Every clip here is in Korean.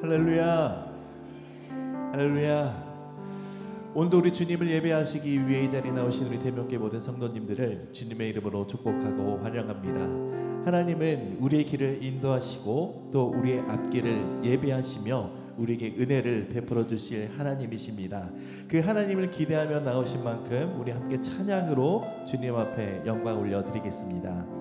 할렐루야, 할렐루야. 오늘도 우리 주님을 예배하시기 위해 이 자리에 나오신 우리 대명교회 모든 성도님들을 주님의 이름으로 축복하고 환영합니다. 하나님은 우리의 길을 인도하시고 또 우리의 앞길을 예배하시며 우리에게 은혜를 베풀어 주실 하나님이십니다. 그 하나님을 기대하며 나오신 만큼 우리 함께 찬양으로 주님 앞에 영광 올려드리겠습니다.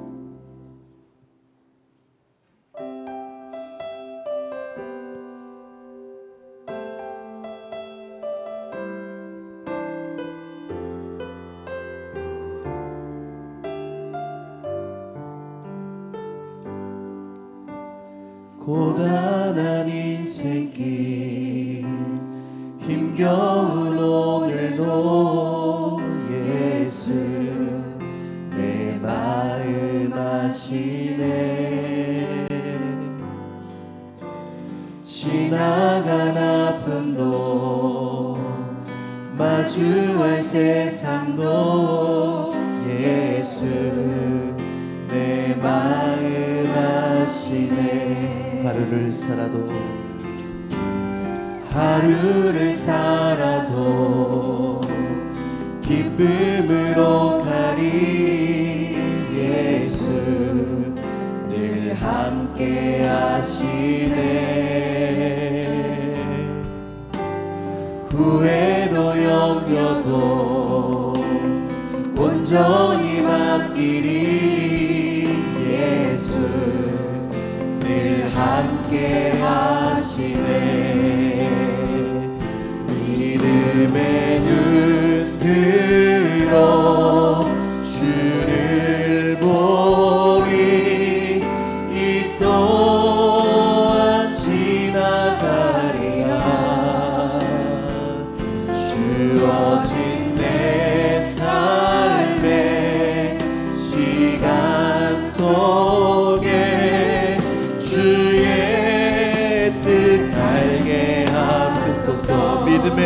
고단한 인생길 힘겨운 오늘도 예수 내 마음 아시네. 지나간 아픔도 마주할 세상도 예수 내 마음 아시네. 하루를 살아도 기쁨으로 가리. 예수 늘 함께 하시네. 후회도 염려도 온전히 맡기리. 예수 늘 함께 하시네. 믿음의 눈 들어 주를 보리. 이 또한 지나가리라. 주어진 내 삶의 시간 속에 주의 뜻 알게 하옵소서. 믿음의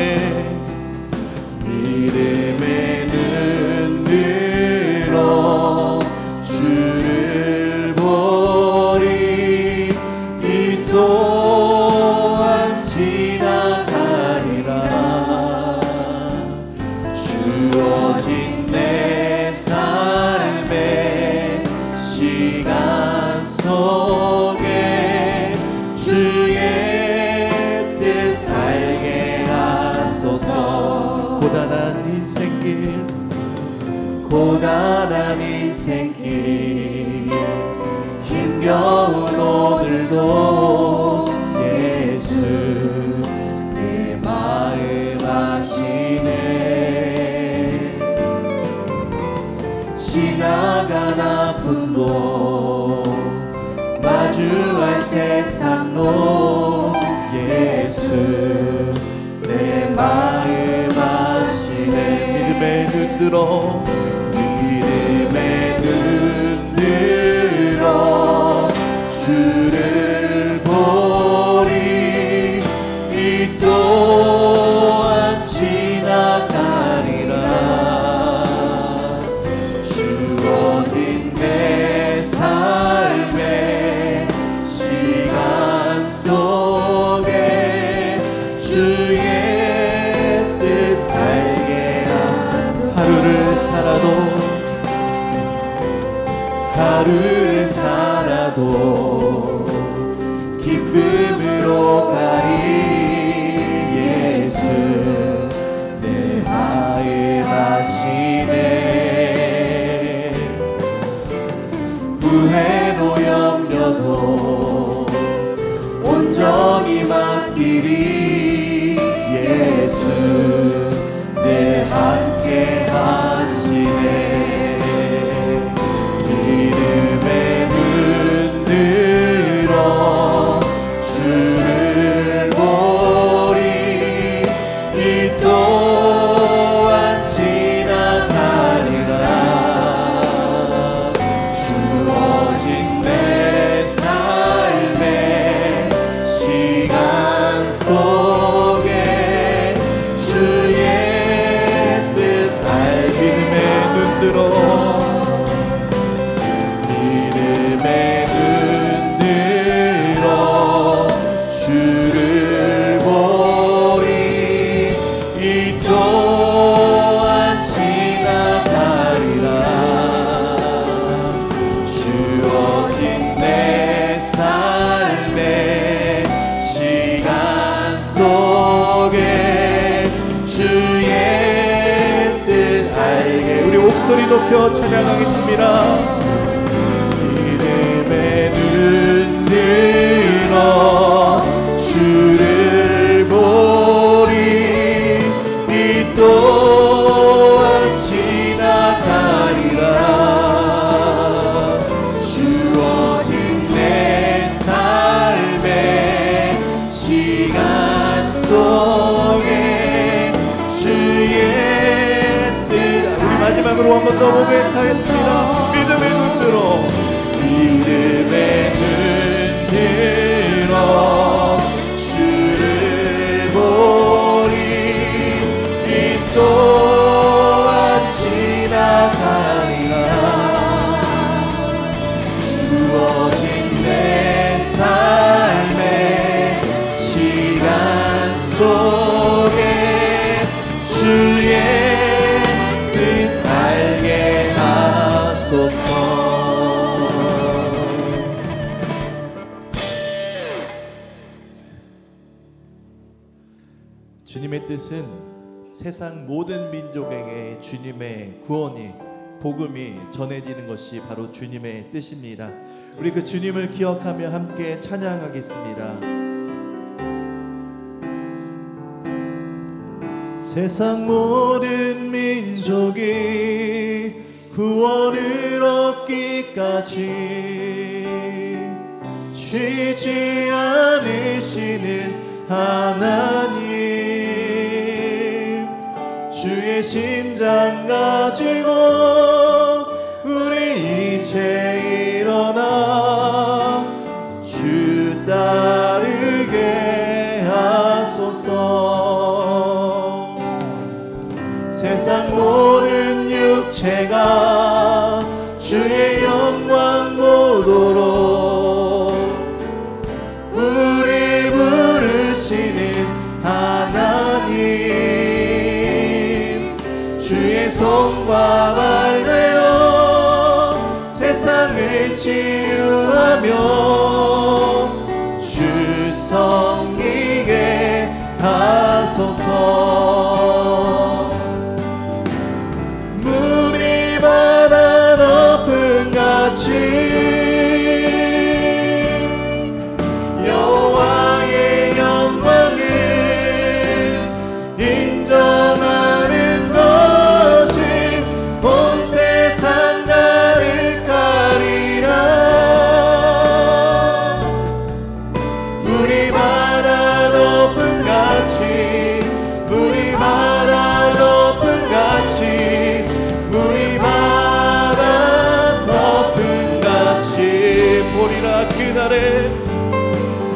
눈 들어 주를 보리. 이 또한 지나가리라. 주어진 내 삶의 시간 속에 주의 뜻 알게 하소서. 고단한 인생길 힘겨운 오늘도 예수 내 마음 아시네. 지나간 아픔도 마주할 세상도 예수 내 마음 아시네. 믿음의 눈 들어 주를 보리. 이 또한 지나가리라. 주어진 내 삶의 시간 속에 주의 뜻 알게 하소서. 하루를 살아도 기쁨으로 가리. 예수 내 마음 아시네. 후회도 염려도 온전히 맡기리. 예수 늘 함께 하시네. 믿음의 눈 들어 주 또한 지나가리라. 주어진 내 삶의 시간 속에 주의 뜻 알게. 우리 목소리 높여 찬양하겠습니다. 믿음의 눈 들어 주를 보리. 이 또한 지나가리라. 주어진 내 삶의 시간 속에 주의 뜻. 우리 마지막으로 한 번 더 고백하겠습니다. 믿음의 눈 들어, 믿음의 눈 들어 주를 보리. 이 또한 지나가리라. 주어진 내 삶의 시간 속에 주의 뜻 알게 하소서. 주님의 뜻은 세상 모든 민족에게 주님의 구원이, 복음이 전해지는 것이 바로 주님의 뜻입니다. 우리 그 주님을 기억하며 함께 찬양하겠습니다. 세상 모든 민족이 구원을 얻기까지 쉬지 않으시는 하나님, 주의 심장 가지고 우리 이제 일어나 주 따르게 하소서. 세상 모든 육체가 주의 영광 보도록 우리 부르시는 하나님, 주의 손과 발 되어 세상을 치유하며 주 섬기게 하소서. 물이 바다 덮은 같이 여호와의 영광을 인정하는 것이 온 세상 가득하리라. 물이 바다 덮은 같이, 물이 바다 덮은 같이, 물이 바다 덮은 같이 보리라. 그날에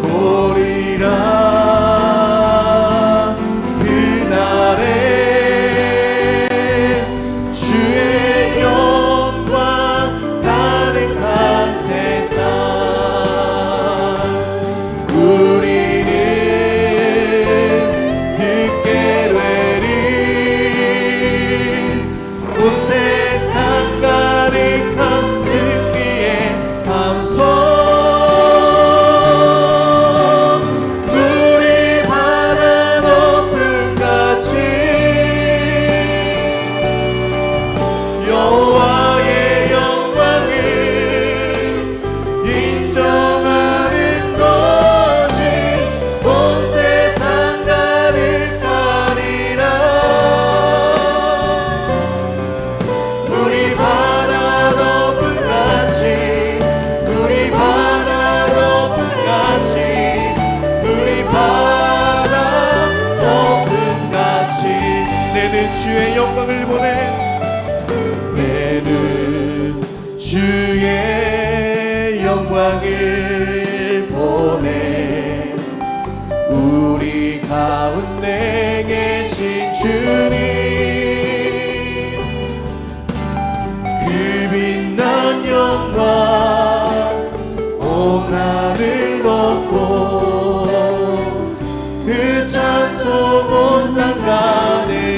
보리라. 그날에 주의 영광 가득한 세상 우리는 듣게 되리. 온 세상 가득한 승리의 함성 여호와의 영광을 인정하는 것이 온 세상 가득하리라. 물이 바다 덮은 같이, 물이 바다 덮은 같이, 물이 바다 덮은 같이 내는 주의 영광을 보내. 내는 주의 영광을 보내. 우리 가운데 계신 주님, 그 빛난 영광 온 하늘 덮고 그 찬송 온 땅 가득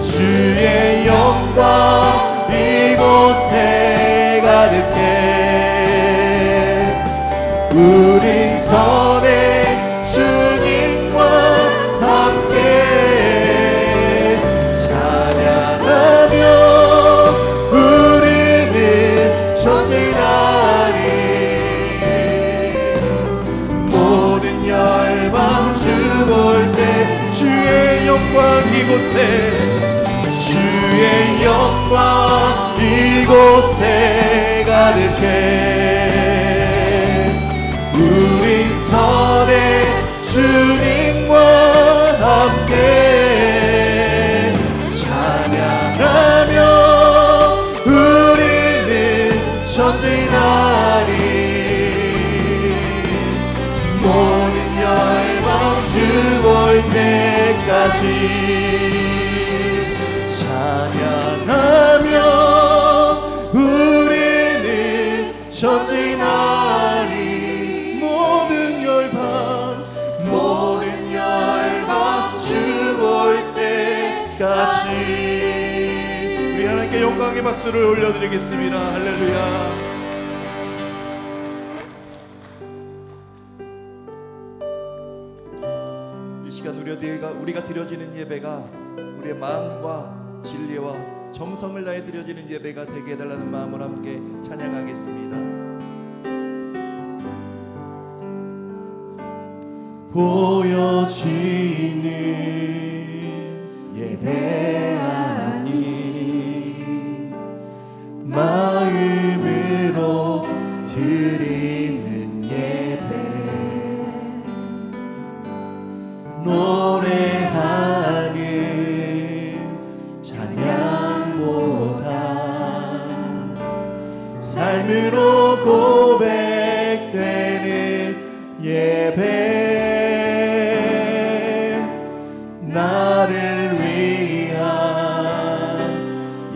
주의 영광 이곳에 가득해. 우린 선의 주님과 함께 찬양하며 우리는 전진하리. 모든 열방 주 볼 때 주의 영광 이곳에, 주의 영광 이곳에 가득해. 우린 선의 주님과 함께 찬양하며 우리는 전진하리. 모든 열방 주 볼 때까지 찬양하며 우리는 전진하리. 모든 열방 주 볼 때까지. 우리 하나님께 영광의 박수를 올려드리겠습니다. 할렐루야. 이 시간 우리가 드려지는 예배가 우리의 마음과 진리와 정성을 다해 드려지는 예배가 되게 해달라는 마음으로 함께 찬양하겠습니다. 보여지는 예배 아닌 마음으로 드리는 예배, 노래하는 찬양보다 삶으로 고백되는 예배, 나를 위한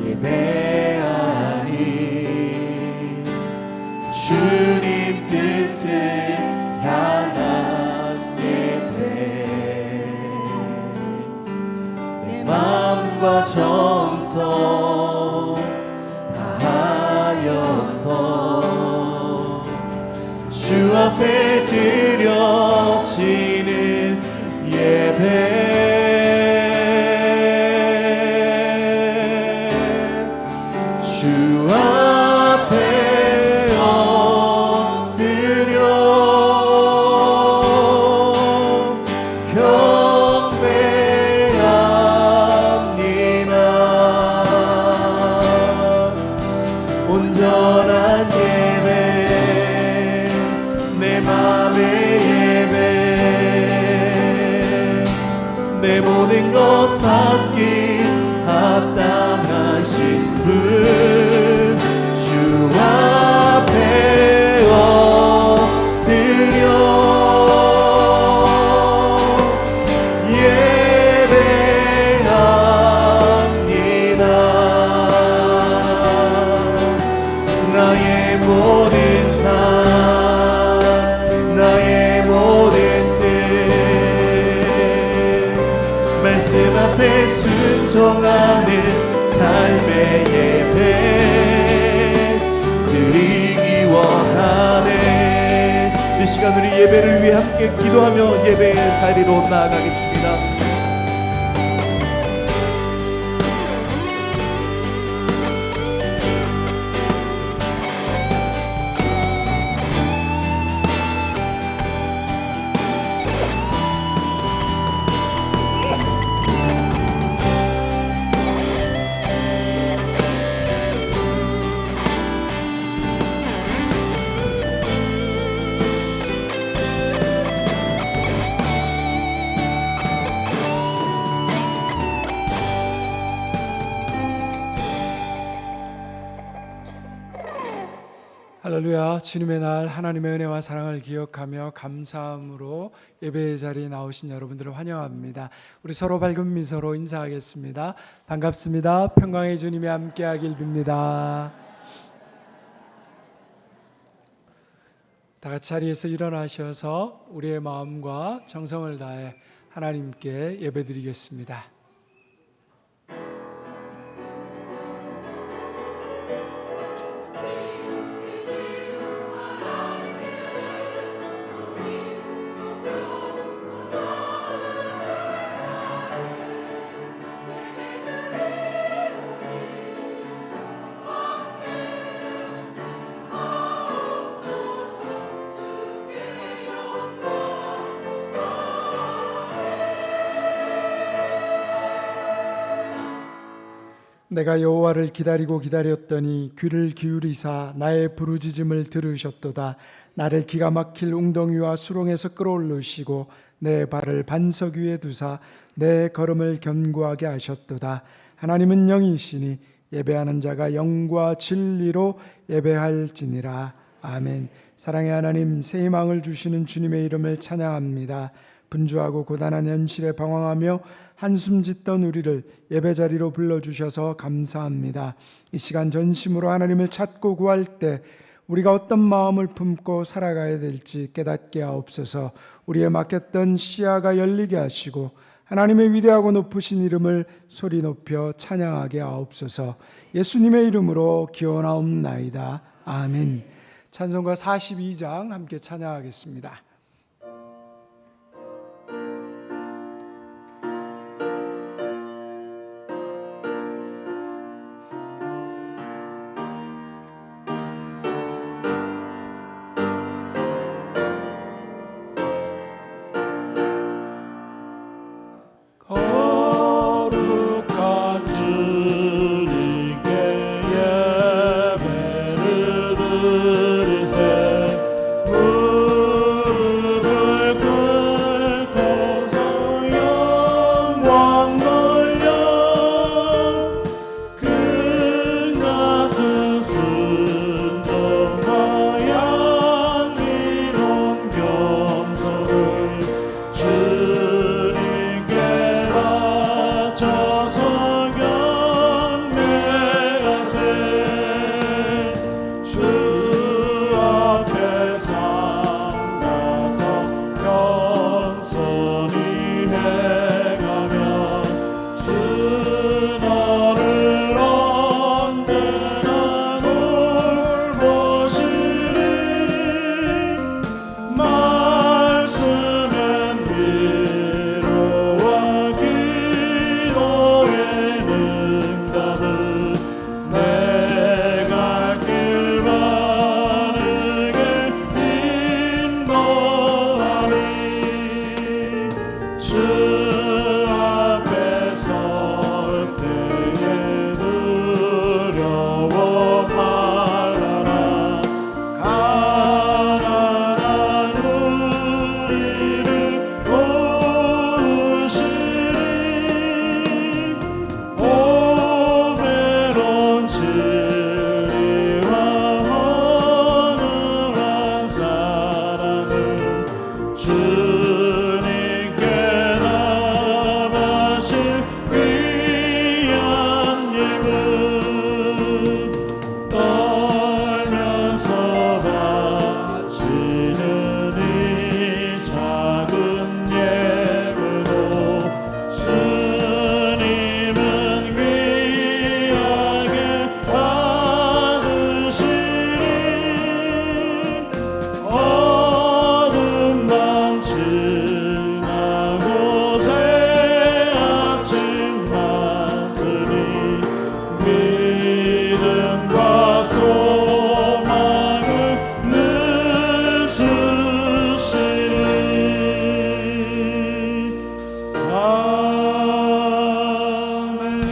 예배 아닌 주님 뜻을 향한 내 마음과 정성 다하여서 주 앞에 드려지는 예배, 주 앞에 엎드려 온전한 예배, 내 맘의 예배, 내 모든 것 받기 합당하신 분, 주 앞에 엎드려 나의 모든 삶, 나의 모든 뜻, 말씀 앞에 순종하는 삶의 예배 드리기 원하네. 이 시간 우리 예배를 위해 함께 기도하며 예배의 자리로 나아가겠습니다. 할렐루야. 주님의 날 하나님의 은혜와 사랑을 기억하며 감사함으로 예배의 자리에 나오신 여러분들을 환영합니다. 우리 서로 밝은 미소로 인사하겠습니다. 반갑습니다. 평강의 주님이 함께하길 빕니다. 다 같이 자리에서 일어나셔서 우리의 마음과 정성을 다해 하나님께 예배드리겠습니다. 내가 여호와를 기다리고 기다렸더니 귀를 기울이사 나의 부르짖음을 들으셨도다. 나를 기가 막힐 웅덩이와 수렁에서 끌어올리시고 내 발을 반석 위에 두사 내 걸음을 견고하게 하셨도다. 하나님은 영이시니 예배하는 자가 영과 진리로 예배할지니라. 아멘. 사랑의 하나님, 새 희망을 주시는 주님의 이름을 찬양합니다. 분주하고 고단한 현실에 방황하며 한숨 짓던 우리를 예배자리로 불러주셔서 감사합니다. 이 시간 전심으로 하나님을 찾고 구할 때 우리가 어떤 마음을 품고 살아가야 될지 깨닫게 하옵소서. 우리의 막혔던 시야가 열리게 하시고 하나님의 위대하고 높으신 이름을 소리 높여 찬양하게 하옵소서. 예수님의 이름으로 기원하옵나이다. 아멘. 찬송가 42장 함께 찬양하겠습니다. 거룩한 주님께 예배를 드리세. 무릎을 꿇고서 영광 돌려 그 같은 순종과 양미로운 겸손을 주님께 바쳐서 경배하세. 주 앞에 삼가서 겸손히 해가면 주 너를 언제나 돌보시리. 말씀은 위로와 기도의 능답을 내 갈 길 바르게 인도하리. 주 앞에 설 때에 두려워 말라라. 가난한 우리를 도우시리. 오매로운 진리와 헌을한 사랑을 주님께 나가실 귀한 예물 떨면서 바치는 이 작은 예물도 주님은 귀하게 받으시리. 어둠 밤 지나고 새 아침 맞으니 믿음과 소망을 늘 주시리. 아멘.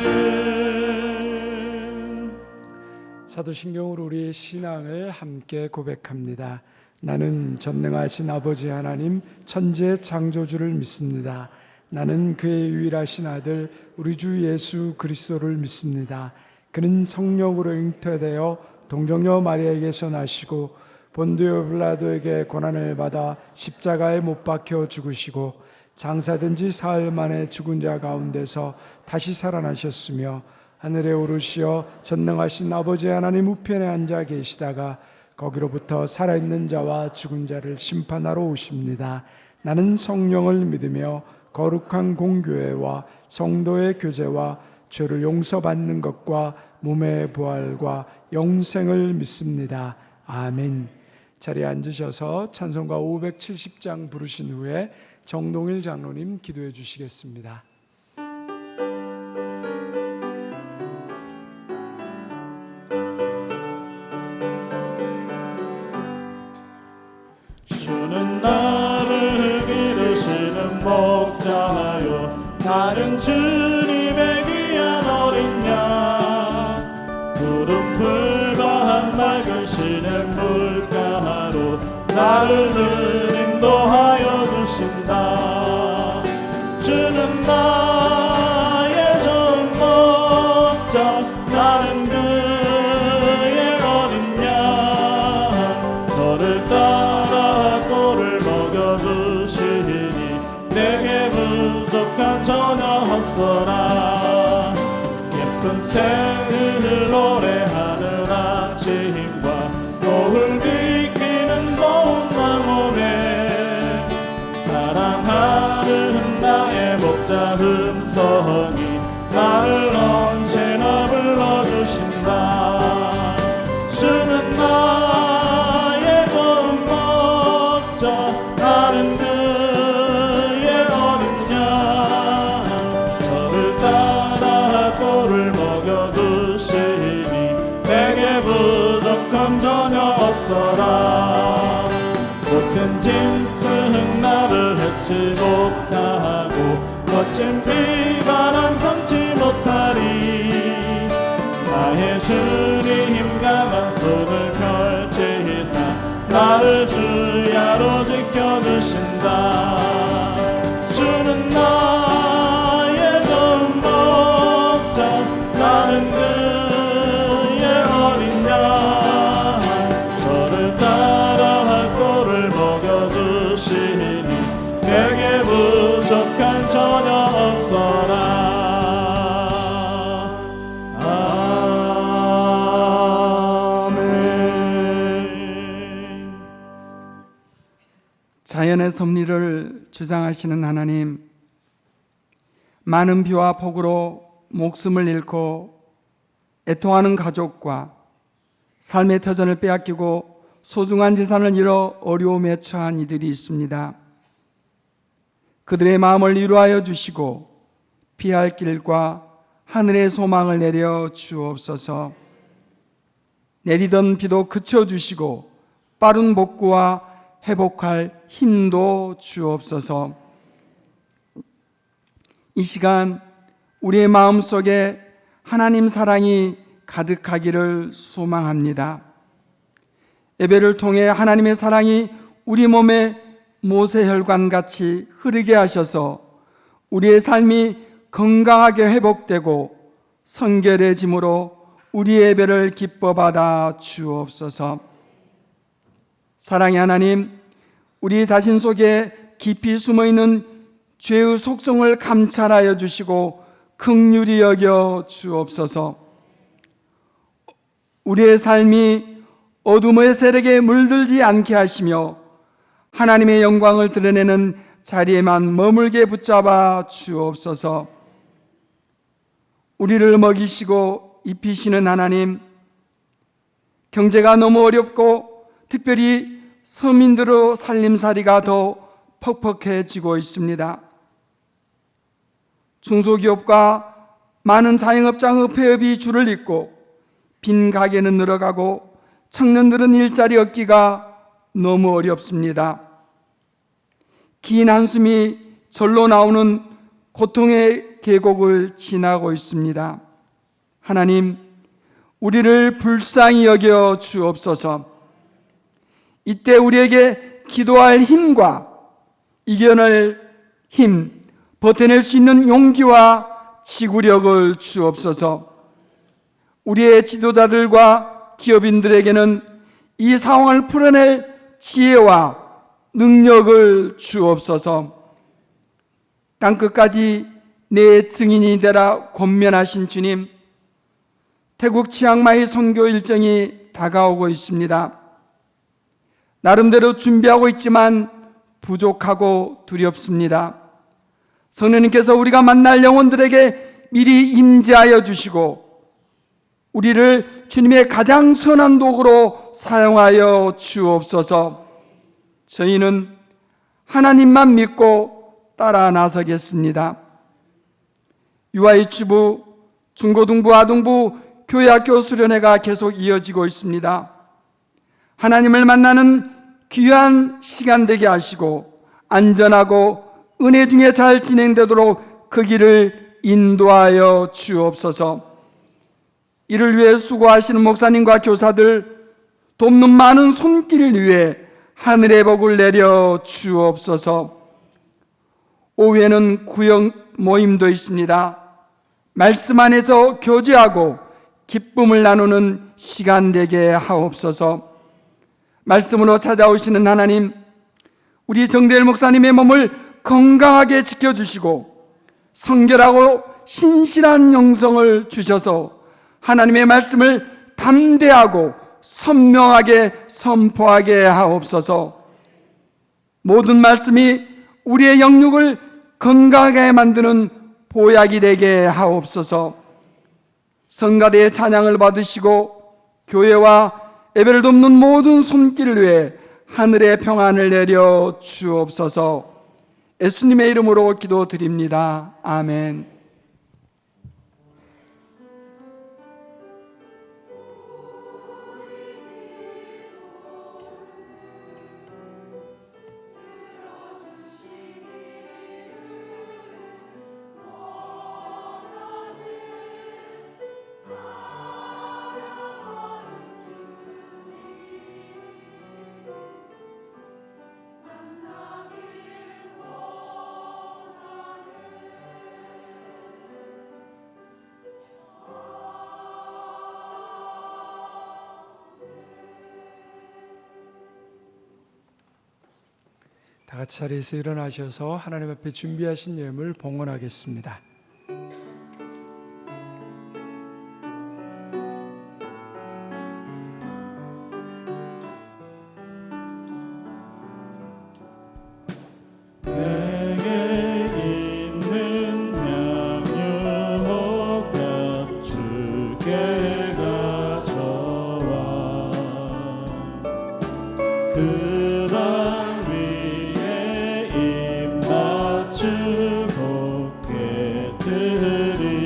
사도신경으로 우리의 신앙을 함께 고백합니다. 나는 전능하신 아버지 하나님 천지의 창조주를 믿습니다. 나는 그의 유일하신 아들 우리 주 예수 그리스도를 믿습니다. 그는 성령으로 잉태되어 동정녀 마리아에게서 나시고 본디오 빌라도에게 고난을 받아 십자가에 못 박혀 죽으시고 장사된 지 사흘 만에 죽은 자 가운데서 다시 살아나셨으며 하늘에 오르시어 전능하신 아버지 하나님 우편에 앉아 계시다가 거기로부터 살아있는 자와 죽은 자를 심판하러 오십니다. 나는 성령을 믿으며 거룩한 공교회와 성도의 교제와 죄를 용서받는 것과 몸의 부활과 영생을 믿습니다. 아멘. 자리에 앉으셔서 찬송가 570장 부르신 후에 정동일 장로님 기도해 주시겠습니다. 주는 나를 기르시는 목자요, 나는 주님의 귀한 어린 양. 푸른 풀과 맑은 시냇 물가로 나를 늘 인도하여 주신다. 주는 나의 좋은 목자, 나는 그의 어린 양. 저를 따라 꼴을 먹여주시니 내게 부족한 전혀 없어라. 예쁜 새를 노래하는 아침과 노을 비키는 고운 나무네, 사랑하는 나의 목자 음성이 나를 언제나 불러주신다. 주는 나의 좋은 목자, 나는 그의 어린 양. 저를 따라 꼴을 먹여주시니 내게 부족함 전혀 없어라. 못된 짐승 나를 해치 못하고 거친 비바람 삼지 못하리. 나의 주님 강한 손을 펼치사 나를 주야로 지켜주신다. 주는 나의 좋은 목자, 나는 그의 어린 양. 저를 따라 꼴을 먹여주시니 내게 부족한 전혀 없어라. 아멘. 자연의 섭리를 주장하시는 하나님, 많은 비와 폭우로 목숨을 잃고 애통하는 가족과 삶의 터전을 빼앗기고 소중한 재산을 잃어 어려움에 처한 이들이 있습니다. 그들의 마음을 위로하여 주시고 피할 길과 하늘의 소망을 내려 주옵소서. 내리던 비도 그쳐주시고 빠른 복구와 회복할 힘도 주옵소서. 이 시간 우리의 마음속에 하나님 사랑이 가득하기를 소망합니다. 예배를 통해 하나님의 사랑이 우리 몸에 모세혈관같이 흐르게 하셔서 우리의 삶이 건강하게 회복되고 성결해짐으로 우리의 예배를 기뻐 받아 주옵소서. 사랑의 하나님, 우리 자신 속에 깊이 숨어있는 죄의 속성을 감찰하여 주시고 긍휼히 여겨 주옵소서. 우리의 삶이 어둠의 세력에 물들지 않게 하시며 하나님의 영광을 드러내는 자리에만 머물게 붙잡아 주옵소서. 우리를 먹이시고 입히시는 하나님, 경제가 너무 어렵고 특별히 서민들의 살림살이가 더 퍽퍽해지고 있습니다. 중소기업과 많은 자영업장 폐업이 줄을 잇고 빈 가게는 늘어가고 청년들은 일자리 얻기가 너무 어렵습니다. 긴 한숨이 절로 나오는 고통의 계곡을 지나고 있습니다. 하나님, 우리를 불쌍히 여겨 주옵소서. 이때 우리에게 기도할 힘과 이겨낼 힘, 버텨낼 수 있는 용기와 지구력을 주옵소서. 우리의 지도자들과 기업인들에게는 이 상황을 풀어낼 지혜와 능력을 주옵소서. 땅끝까지 내 증인이 되라 권면하신 주님, 태국 치앙마이 선교 일정이 다가오고 있습니다. 나름대로 준비하고 있지만 부족하고 두렵습니다. 성령님께서 우리가 만날 영혼들에게 미리 임재하여 주시고 우리를 주님의 가장 선한 도구로 사용하여 주옵소서. 저희는 하나님만 믿고 따라 나서겠습니다. 유아유치부, 중고등부, 아동부, 교회학교 수련회가 계속 이어지고 있습니다. 하나님을 만나는 귀한 시간 되게 하시고 안전하고 은혜 중에 잘 진행되도록 그 길을 인도하여 주옵소서. 이를 위해 수고하시는 목사님과 교사들, 돕는 많은 손길을 위해 하늘의 복을 내려 주옵소서. 오후에는 구역 모임도 있습니다. 말씀 안에서 교제하고 기쁨을 나누는 시간 되게 하옵소서. 말씀으로 찾아오시는 하나님, 우리 정대일 목사님의 몸을 건강하게 지켜주시고 성결하고 신실한 영성을 주셔서 하나님의 말씀을 담대하고 선명하게 선포하게 하옵소서. 모든 말씀이 우리의 영육을 건강하게 만드는 보약이 되게 하옵소서. 성가대의 찬양을 받으시고 교회와 예배를 돕는 모든 손길을 위해 하늘의 평안을 내려 주옵소서. 예수님의 이름으로 기도드립니다. 아멘. 다 같이 자리에서 일어나셔서 하나님 앞에 준비하신 예물 봉헌하겠습니다. 내게 있는 향유가 주께 가져와 그 발 위에 입 맞추고 깨뜨립니다.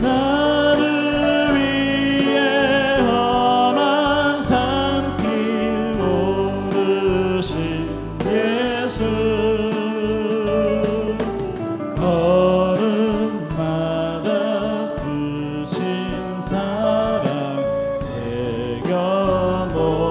나를 위해 험한 산길 오르신 예수, 걸음마다 크신 사랑 새겨놓았네.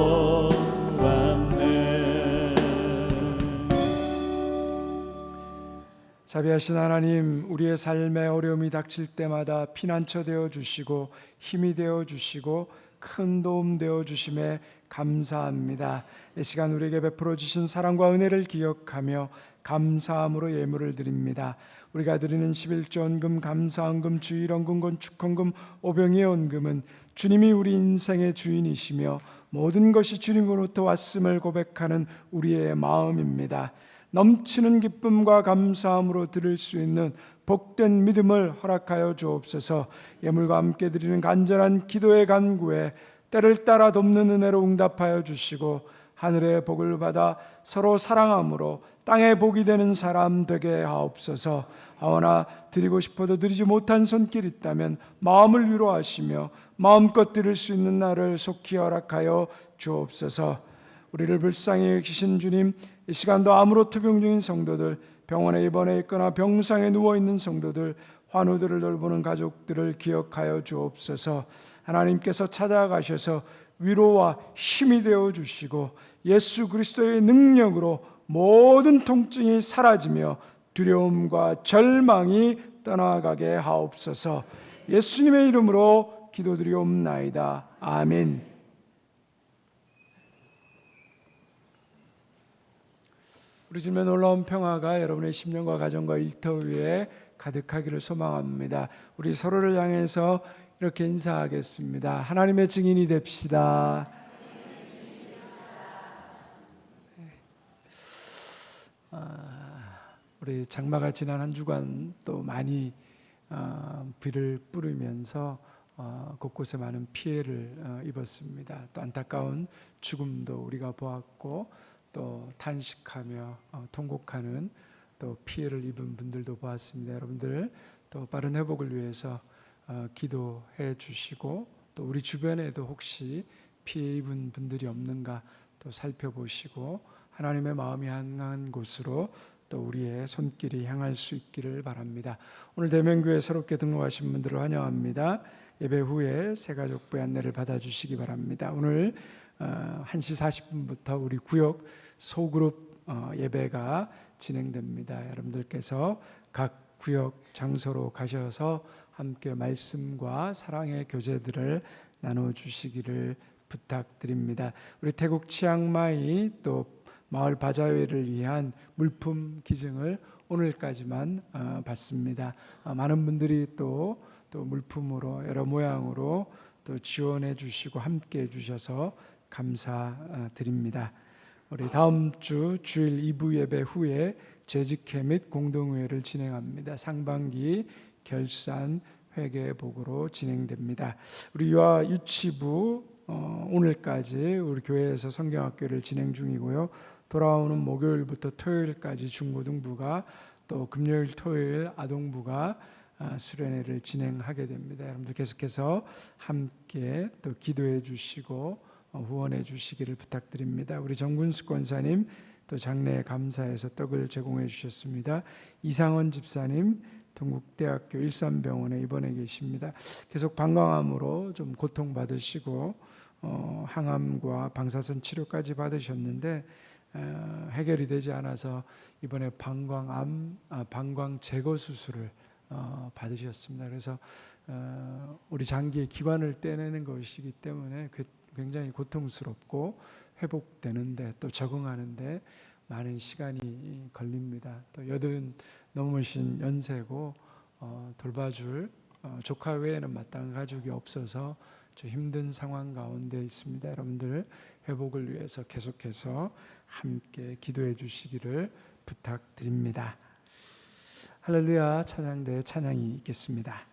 자비하신 하나님, 우리의 삶에 어려움이 닥칠 때마다 피난처 되어 주시고 힘이 되어 주시고 큰 도움 되어 주심에 감사합니다. 이 시간 우리에게 베풀어 주신 사랑과 은혜를 기억하며 감사함으로 예물을 드립니다. 우리가 드리는 11조 헌금, 감사헌금, 주일헌금, 건축헌금, 오병이의 헌금은 주님이 우리 인생의 주인이시며 모든 것이 주님으로부터 왔음을 고백하는 우리의 마음입니다. 넘치는 기쁨과 감사함으로 드릴 수 있는 복된 믿음을 허락하여 주옵소서. 예물과 함께 드리는 간절한 기도의 간구에 때를 따라 돕는 은혜로 응답하여 주시고 하늘의 복을 받아 서로 사랑함으로 땅의 복이 되는 사람 되게 하옵소서. 하오나 드리고 싶어도 드리지 못한 손길 있다면 마음을 위로하시며 마음껏 드릴 수 있는 날을 속히 허락하여 주옵소서. 우리를 불쌍히 여기신 주님, 이 시간도 암으로 투병 중인 성도들, 병원에 입원해 있거나 병상에 누워있는 성도들, 환우들을 돌보는 가족들을 기억하여 주옵소서. 하나님께서 찾아가셔서 위로와 힘이 되어 주시고 예수 그리스도의 능력으로 모든 통증이 사라지며 두려움과 절망이 떠나가게 하옵소서. 예수님의 이름으로 기도드리옵나이다. 아멘. 우리 집에 놀라운 평화가 여러분의 심령과 가정과 일터 위에 가득하기를 소망합니다. 우리 서로를 향해서 이렇게 인사하겠습니다. 하나님의 증인이 됩시다. 우리 장마가 지난 한 주간 또 많이 비를 뿌리면서 곳곳에 많은 피해를 입었습니다. 또 안타까운 죽음도 우리가 보았고 또 탄식하며 통곡하는 또 피해를 입은 분들도 보았습니다. 여러분들 또 빠른 회복을 위해서 기도해 주시고 또 우리 주변에도 혹시 피해 입은 분들이 없는가 또 살펴보시고 하나님의 마음이 향한 곳으로 또 우리의 손길이 향할 수 있기를 바랍니다. 오늘 대면교회 새롭게 등록하신 분들을 환영합니다. 예배 후에 새가족부의 안내를 받아주시기 바랍니다. 오늘 1시 40분부터 우리 구역 소그룹 예배가 진행됩니다. 여러분들께서 각 구역 장소로 가셔서 함께 말씀과 사랑의 교제들을 나눠주시기를 부탁드립니다. 우리 태국 치앙마이 또 마을 바자회를 위한 물품 기증을 오늘까지만 받습니다. 많은 분들이 또 물품으로 여러 모양으로 또 지원해 주시고 함께 해 주셔서 감사드립니다. 우리 다음 주 주일 2부 예배 후에 재직회 및 공동회를 진행합니다. 상반기 결산 회계복으로 진행됩니다. 우리 유아 유치부 오늘까지 우리 교회에서 성경학교를 진행 중이고요. 돌아오는 목요일부터 토요일까지 중고등부가 또 금요일 토요일 아동부가 수련회를 진행하게 됩니다. 여러분들 계속해서 함께 또 기도해 주시고 후원해 주시기를 부탁드립니다. 우리 정군수 권사님 또 장례 감사에서 떡을 제공해 주셨습니다. 이상원 집사님 동국대학교 일산병원에 입원해 계십니다. 계속 방광암으로 좀 고통받으시고 항암과 방사선 치료까지 받으셨는데 해결이 되지 않아서 이번에 방광 제거 수술을 받으셨습니다. 그래서 우리 장기의 기관을 떼내는 것이기 때문에 굉장히 고통스럽고 회복되는데 또 적응하는데 많은 시간이 걸립니다. 또 80 넘으신 연세고 돌봐줄 조카 외에는 마땅한 가족이 없어서 좀 힘든 상황 가운데 있습니다. 여러분들 회복을 위해서 계속해서 함께 기도해 주시기를 부탁드립니다. 할렐루야 찬양대 찬양이 있겠습니다.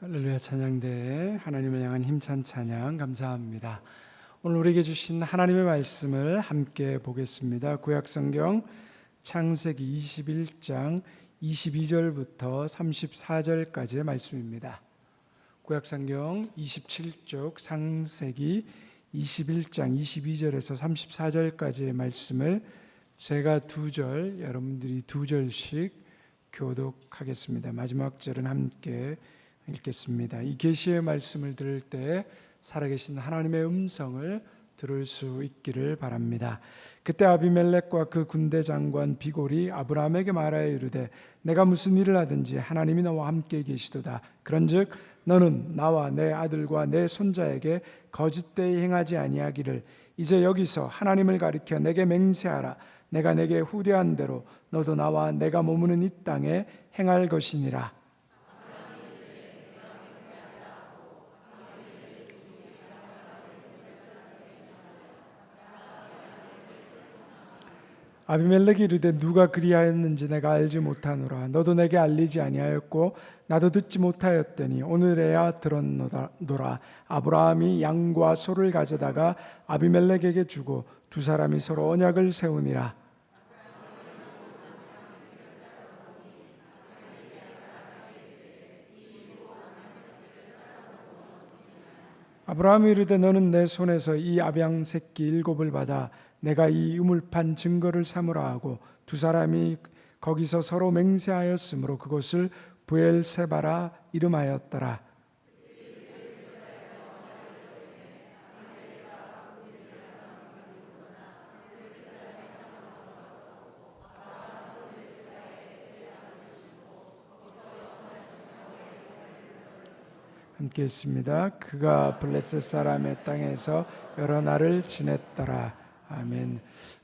할렐루야 찬양대 하나님을 향한 힘찬 찬양 감사합니다. 오늘 우리에게 주신 하나님의 말씀을 함께 보겠습니다. 구약성경 창세기 21장 22절부터 34절까지의 말씀입니다. 구약성경 27쪽 창세기 21장 22절에서 34절까지의 말씀을 제가 2절, 여러분들이 2절씩 교독하겠습니다. 마지막 절은 함께 읽겠습니다. 이 계시의 말씀을 들을 때 살아계신 하나님의 음성을 들을 수 있기를 바랍니다. 그때 아비멜렉과 그 군대 장관 비골이 아브라함에게 말하여 이르되 내가 무슨 일을 하든지 하나님이 너와 함께 계시도다. 그런즉 너는 나와 내 아들과 내 손자에게 거짓되이 행하지 아니하기를 이제 여기서 하나님을 가리켜 내게 맹세하라. 내가 내게 후대한 대로 너도 나와 내가 머무는 이 땅에 행할 것이니라. 아비멜렉이 이르되 누가 그리하였는지 내가 알지 못하노라. 너도 내게 알리지 아니하였고 나도 듣지 못하였더니 오늘에야 들었노라. 아브라함이 양과 소를 가져다가 아비멜렉에게 주고 두 사람이 서로 언약을 세우니라. 아브라함이 이르되 너는 내 손에서 이 압양 새끼 7을 받아 내가 이 우물판 증거를 삼으라 하고 두 사람이 거기서 서로 맹세하였으므로 그곳을 부엘세바라 이름하였더라. 함께 읽습니다. 그가 블레셋 사람의 땅에서 여러 날을 지냈더라. 아멘.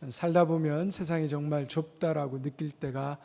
살다 보면 세상이 정말 좁다라고 느낄 때가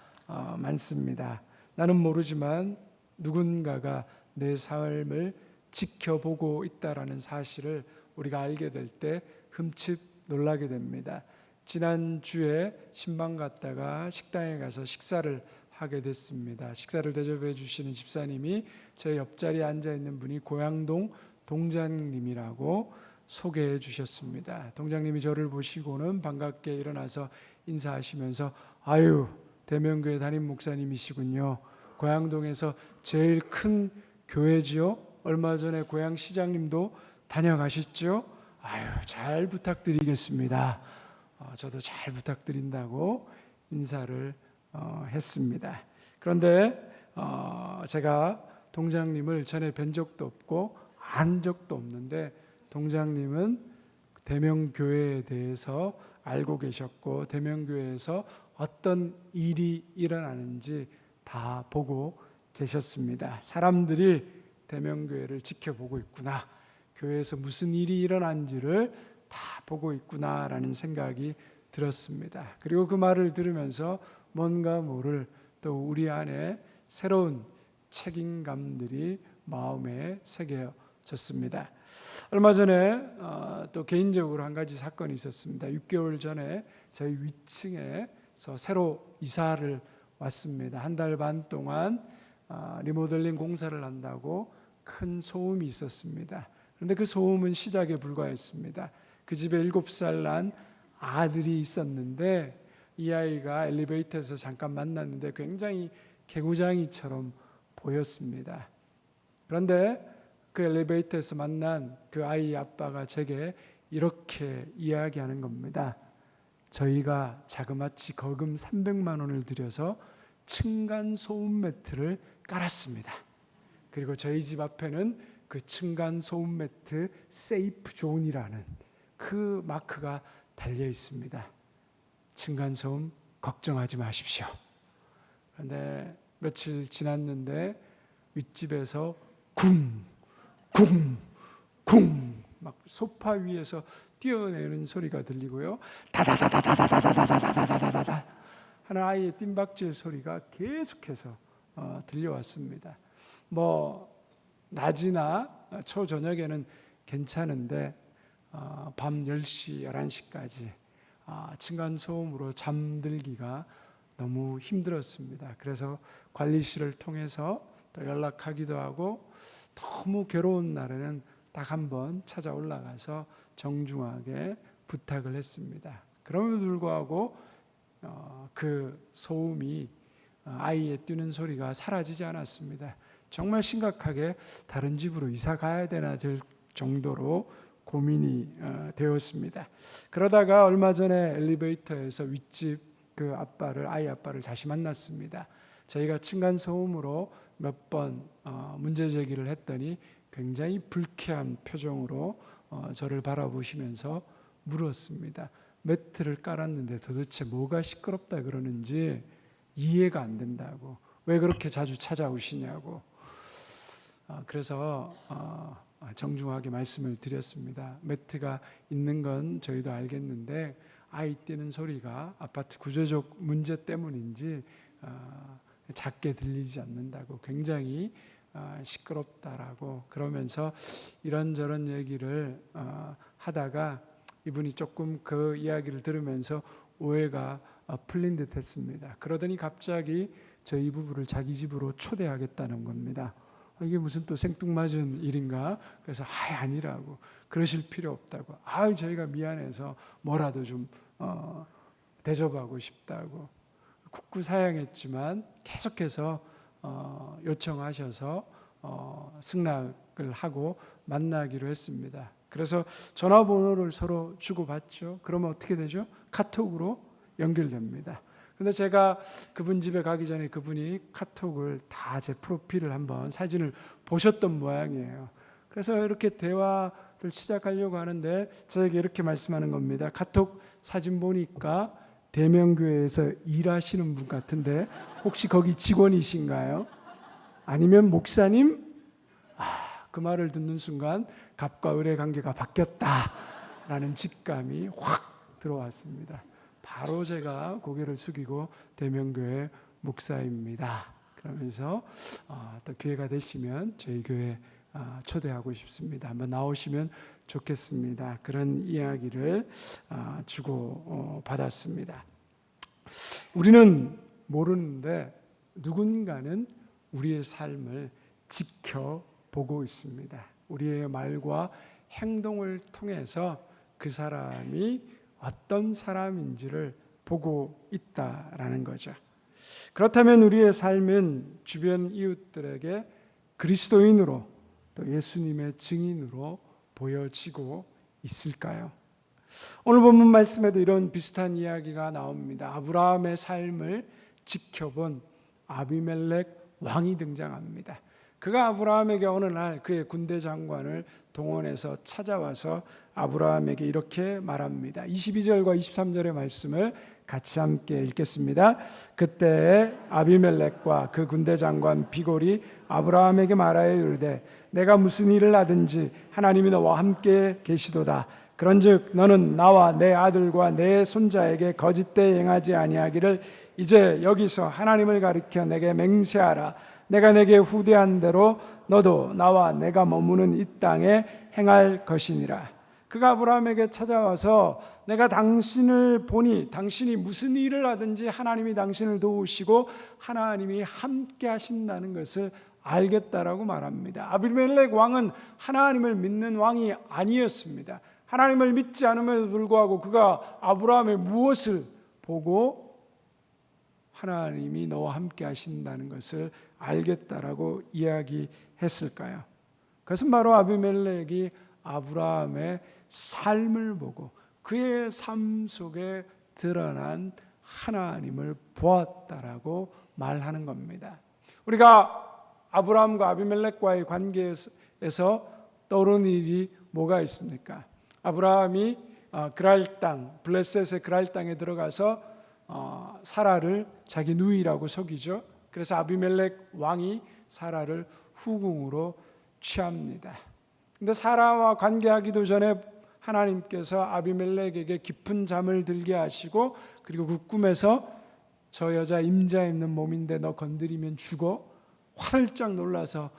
많습니다. 나는 모르지만 누군가가 내 삶을 지켜보고 있다라는 사실을 우리가 알게 될 때 흠칫 놀라게 됩니다. 지난주에 신방 갔다가 식당에 가서 식사를 하게 됐습니다. 식사를 대접해 주시는 집사님이 제 옆자리에 앉아 있는 분이 고양동 동장님이라고 소개해 주셨습니다. 동장님이 저를 보시고는 반갑게 일어나서 인사하시면서 아유, 대명교회 담임 목사님이시군요. 고양동에서 제일 큰 교회지요. 얼마 전에 고양시장님도 다녀가셨죠. 아유, 잘 부탁드리겠습니다. 저도 잘 부탁드린다고 인사를 했습니다. 그런데 제가 동장님을 전에 뵌 적도 없고 안 적도 없는데 동장님은 대명교회에 대해서 알고 계셨고 대명교회에서 어떤 일이 일어나는지 다 보고 계셨습니다. 사람들이 대명교회를 지켜보고 있구나. 교회에서 무슨 일이 일어난지를 다 보고 있구나라는 생각이 들었습니다. 그리고 그 말을 들으면서 뭔가 모를 또 우리 안에 새로운 책임감들이 마음에 새겨졌습니다. 얼마 전에 또 개인적으로 한 가지 사건이 있었습니다. 6개월 전에 저희 위층에서 새로 이사를 왔습니다. 한 달 반 동안 리모델링 공사를 한다고 큰 소음이 있었습니다. 그런데 그 소음은 시작에 불과했습니다. 그 집에 7살 난 아들이 있었는데 이 아이가 엘리베이터에서 잠깐 만났는데 굉장히 개구장이처럼 보였습니다. 그런데 그 엘리베이터에서 만난 그 아이 아빠가 제게 이렇게 이야기하는 겁니다. 저희가 자그마치 거금 300만 원을 들여서 층간 소음 매트를 깔았습니다. 그리고 저희 집 앞에는 그 층간 소음 매트 세이프 존이라는 그 마크가 달려 있습니다. 층간소음 걱정하지 마십시오. 그런데 며칠 지났는데 윗집에서 쿵쿵쿵 막 소파 위에서 뛰어내는 소리가 들리고요. 다다다다다다다다다다다다다 하는 아이의 뜀박질 소리가 계속해서 들려왔습니다. 뭐 낮이나 초저녁에는 괜찮은데 밤 10시, 11시까지 층간소음으로 잠들기가 너무 힘들었습니다. 그래서 관리실을 통해서 또 연락하기도 하고 너무 괴로운 날에는 딱 한 번 찾아 올라가서 정중하게 부탁을 했습니다. 그럼에도 불구하고 그 소음이 아이의 뛰는 소리가 사라지지 않았습니다. 정말 심각하게 다른 집으로 이사 가야 되나 될 정도로 고민이 되었습니다. 그러다가 얼마 전에 엘리베이터에서 윗집 그 아이 아빠를 다시 만났습니다. 저희가 층간 소음으로 몇 번 문제 제기를 했더니 굉장히 불쾌한 표정으로 저를 바라보시면서 물었습니다. 매트를 깔았는데 도대체 뭐가 시끄럽다 그러는지 이해가 안 된다고, 왜 그렇게 자주 찾아오시냐고. 그래서 정중하게 말씀을 드렸습니다. 매트가 있는 건 저희도 알겠는데 아이 뛰는 소리가 아파트 구조적 문제 때문인지 작게 들리지 않는다고, 굉장히 시끄럽다라고 그러면서 이런저런 얘기를 하다가 이분이 조금 그 이야기를 들으면서 오해가 풀린 듯 했습니다. 그러더니 갑자기 저희 부부를 자기 집으로 초대하겠다는 겁니다. 이게 무슨 또 생뚱맞은 일인가? 그래서 아니라고, 그러실 필요 없다고, 저희가 미안해서 뭐라도 좀 대접하고 싶다고 국구사양했지만 계속해서 요청하셔서 승낙을 하고 만나기로 했습니다. 그래서 전화번호를 서로 주고받죠. 그러면 어떻게 되죠? 카톡으로 연결됩니다. 근데 제가 그분 집에 가기 전에 그분이 카톡을 다 제 프로필을 한번 사진을 보셨던 모양이에요. 그래서 이렇게 대화를 시작하려고 하는데 저에게 이렇게 말씀하는 겁니다. 카톡 사진 보니까 대명교회에서 일하시는 분 같은데 혹시 거기 직원이신가요? 아니면 목사님? 그 말을 듣는 순간 갑과 을의 관계가 바뀌었다라는 직감이 확 들어왔습니다. 바로 제가 고개를 숙이고 대명교회 목사입니다. 그러면서 또 기회가 되시면 저희 교회 초대하고 싶습니다. 한번 나오시면 좋겠습니다. 그런 이야기를 주고 받았습니다. 우리는 모르는데 누군가는 우리의 삶을 지켜보고 있습니다. 우리의 말과 행동을 통해서 그 사람이 어떤 사람인지를 보고 있다라는 거죠. 그렇다면 우리의 삶은 주변 이웃들에게 그리스도인으로 또 예수님의 증인으로 보여지고 있을까요? 오늘 본문 말씀에도 이런 비슷한 이야기가 나옵니다. 아브라함의 삶을 지켜본 아비멜렉 왕이 등장합니다. 그가 아브라함에게 어느 날 그의 군대 장관을 동원해서 찾아와서 아브라함에게 이렇게 말합니다. 22절과 23절의 말씀을 같이 함께 읽겠습니다. 그때 아비멜렉과 그 군대 장관 비골이 아브라함에게 말하여 이르되 내가 무슨 일을 하든지 하나님이 너와 함께 계시도다. 그런즉 너는 나와 내 아들과 내 손자에게 거짓되 행하지 아니하기를 이제 여기서 하나님을 가리켜 내게 맹세하라. 내가 내게 후대한 대로 너도 나와 내가 머무는 이 땅에 행할 것이니라. 그가 아브라함에게 찾아와서 내가 당신을 보니 당신이 무슨 일을 하든지 하나님이 당신을 도우시고 하나님이 함께 하신다는 것을 알겠다라고 말합니다. 아비멜렉 왕은 하나님을 믿는 왕이 아니었습니다. 하나님을 믿지 않음에도 불구하고 그가 아브라함의 무엇을 보고 하나님이 너와 함께 하신다는 것을 알겠다라고 이야기했을까요? 그것은 바로 아비멜렉이 아브라함의 삶을 보고 그의 삶 속에 드러난 하나님을 보았다라고 말하는 겁니다. 우리가 아브라함과 아비멜렉과의 관계에서 떠오르는 일이 뭐가 있습니까? 아브라함이 그랄 땅, 블레셋의 그랄 땅에 들어가서 사라를 자기 누이라고 속이죠. 그래서 아비멜렉 왕이 사라를 후궁으로 취합니다. 근데 사라와 관계하기도 전에 하나님께서 아비멜렉에게 깊은 잠을 들게 하시고 그리고 그 꿈에서 저 여자 임자 있는 몸인데 너 건드리면 죽어. 화들짝 놀라서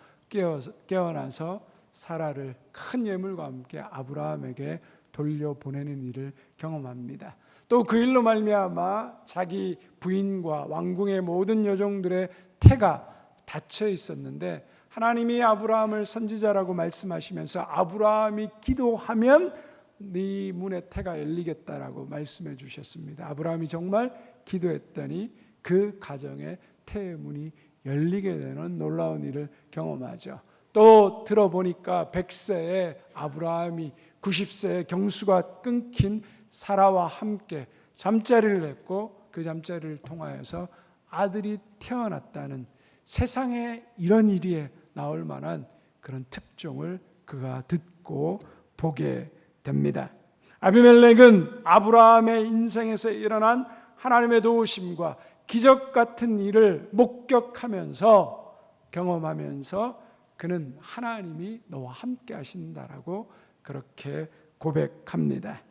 깨어나서 사라를 큰 예물과 함께 아브라함에게 돌려보내는 일을 경험합니다. 또 그 일로 말미암아 자기 부인과 왕궁의 모든 여종들의 태가 닫혀 있었는데 하나님이 아브라함을 선지자라고 말씀하시면서 아브라함이 기도하면 네 문의 태가 열리겠다라고 말씀해 주셨습니다. 아브라함이 정말 기도했더니 그 가정의 태의 문이 열리게 되는 놀라운 일을 경험하죠. 또 들어보니까 100세에 아브라함이 90세에 경수가 끊긴 사라와 함께 잠자리를 했고 그 잠자리를 통하여서 아들이 태어났다는, 세상에 이런 일이 나올 만한 그런 특종을 그가 듣고 보게 됩니다. 아비멜렉은 아브라함의 인생에서 일어난 하나님의 도우심과 기적 같은 일을 목격하면서 경험하면서 그는 하나님이 너와 함께 하신다라고 그렇게 고백합니다.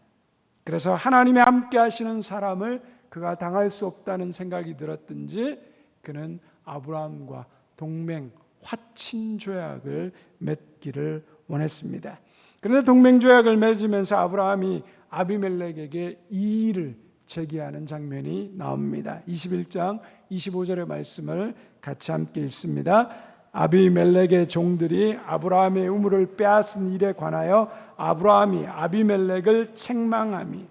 그래서 하나님이 함께 하시는 사람을 그가 당할 수 없다는 생각이 들었든지 그는 아브라함과 동맹 화친 조약을 맺기를 원했습니다. 그런데 동맹 조약을 맺으면서 아브라함이 아비멜렉에게 이의를 제기하는 장면이 나옵니다. 21장 25절의 말씀을 같이 함께 읽습니다. 아비멜렉의 종들이 아브라함의 우물을 빼앗은 일에 관하여 아브라함이 아비멜렉을 책망하니,